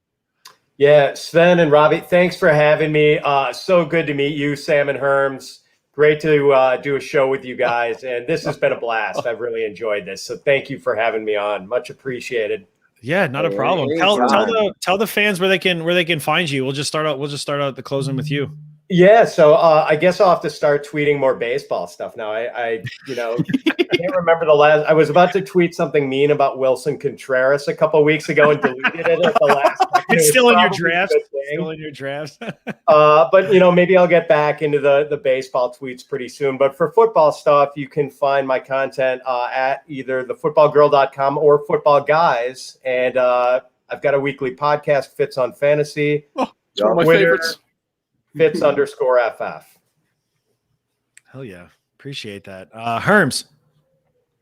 Yeah, Sven and Robbie, thanks for having me. So good to meet you, Sam and Herms. Great to do a show with you guys, and this has been a blast. I've really enjoyed this, so thank you for having me on. Much appreciated. Yeah, not a problem. Tell the fans where they can find you. We'll just start out the closing with you. Yeah, so I guess I'll have to start tweeting more baseball stuff now. I can't remember the last. I was about to tweet something mean about Wilson Contreras a couple of weeks ago and deleted it at the last second. It's still in your drafts. Still in your drafts. But maybe I'll get back into the baseball tweets pretty soon. But for football stuff, you can find my content at either thefootballgirl.com or Football Guys, and I've got a weekly podcast, Fits on Fantasy. Oh, it's one of my favorites. Fits_FF. Hell yeah. Appreciate that. Herms,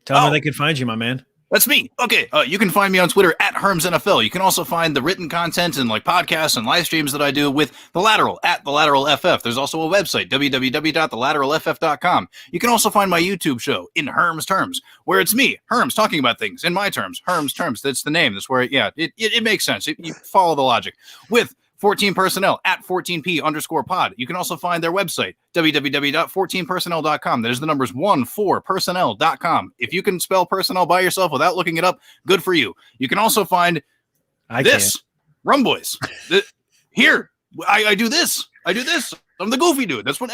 tell them where they can find you, my man. That's me. Okay. You can find me on Twitter at HermsNFL. You can also find the written content and like podcasts and live streams that I do with The Lateral at The Lateral FF. There's also a website, www.thelateralff.com. You can also find my YouTube show, In Herms Terms, where it's me, Herms, talking about things in my terms. Herms Terms. That's the name. That's where, it makes sense. You follow the logic. With 14 Personnel at 14P_pod. You can also find their website, www.14personnel.com. That is the numbers 14personnel.com. If you can spell personnel by yourself without looking it up, good for you. You can also find Rumboyz. Here, I do this. I'm the goofy dude. That's what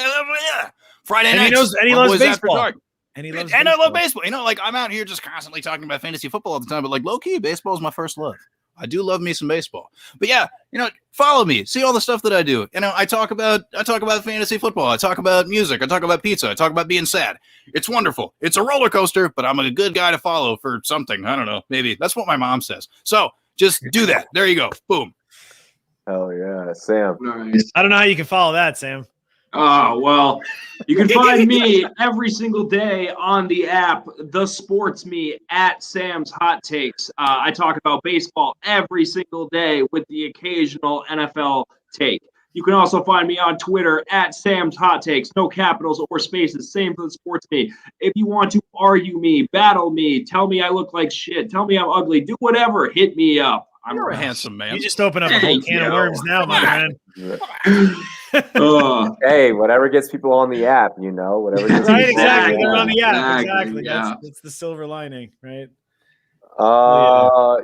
Friday nights. And he loves baseball. And I love baseball. I'm out here just constantly talking about fantasy football all the time, but like low key, baseball is my first love. I do love me some baseball. But yeah, follow me. See all the stuff that I do. I talk about fantasy football. I talk about music. I talk about pizza. I talk about being sad. It's wonderful. It's a roller coaster, but I'm a good guy to follow for something. I don't know. Maybe that's what my mom says. So just do that. There you go. Boom. Oh yeah, Sam. Nice. I don't know how you can follow that, Sam. Oh, well, you can find me every single day on the app, the SportsMe at Sam's Hot Takes. I talk about baseball every single day with the occasional NFL take. You can also find me on Twitter at Sam's Hot Takes, no capitals or spaces, same for the SportsMe. If you want to argue me, battle me, tell me I look like shit, tell me I'm ugly, do whatever, hit me up. You're a handsome man. You just open up a whole can of worms now, my man. Hey, whatever gets people on the app, whatever. Gets Right, people exactly. on They're on the app. Exactly, Exactly. yeah. That's the silver lining, right?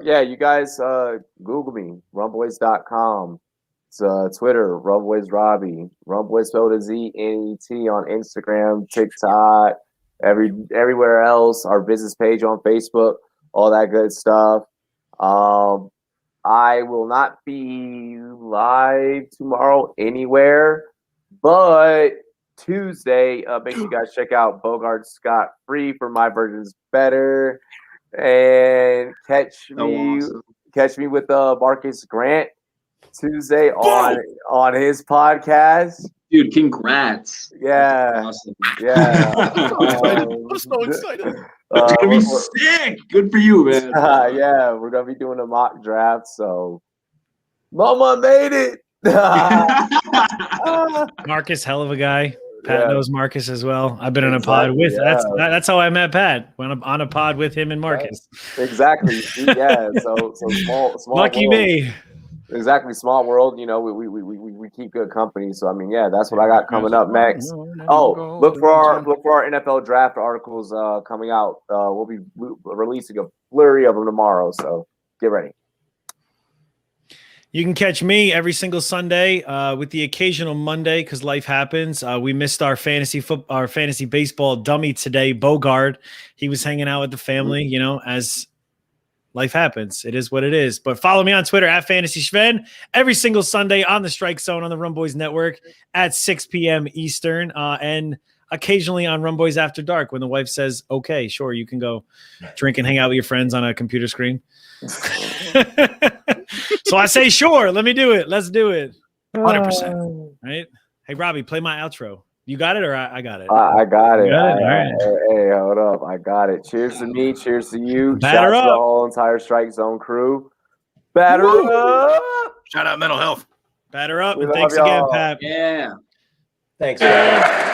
Yeah, you guys Google me, rumboyz.com. It's Twitter, Rumboyz Robbie, Rumboyz spelled a Z-N-E-T on Instagram, TikTok, everywhere else, our business page on Facebook, all that good stuff. I will not be live tomorrow anywhere, but Tuesday, make sure you guys check out Bogart Scott Free for My Version's Better, and catch me with Marcus Grant Tuesday on his podcast. Dude, congrats. Yeah. Awesome. Yeah. I'm so excited. It's going to be sick. Good for you, man. Yeah, we're going to be doing a mock draft, so Mama made it. Marcus, hell of a guy. Pat knows Marcus as well. I've been on a pod with that's how I met Pat. Went on a pod with him and Marcus. Exactly. Yeah. So small. Lucky world. me. Exactly. Small world. You know, we keep good company. So I mean, yeah, that's what I got coming up next. Oh, look for our NFL draft articles coming out. We'll be releasing a flurry of them tomorrow. So get ready. You can catch me every single Sunday with the occasional Monday because life happens. We missed our fantasy baseball dummy today, Bogard. He was hanging out with the family, you know, as life happens. It is what it is. But follow me on Twitter at Fantasy Sven every single Sunday on the StrikeZone on the Rumboyz Network at 6 p.m. Eastern and occasionally on Rumboyz After Dark when the wife says, okay, sure, you can go drink and hang out with your friends on a computer screen. So I say, sure, let me do it. Let's do it. 100%. Right? Hey, Robbie, play my outro. You got it or I got it? I got it. All right. Hey, hold up. I got it. Cheers to me. Cheers to you. Batter Shout out to up. the whole entire StrikeZone crew. Batter up. Shout out mental health. Batter up. We And love thanks y'all. again, Pat. Yeah. Thanks, man.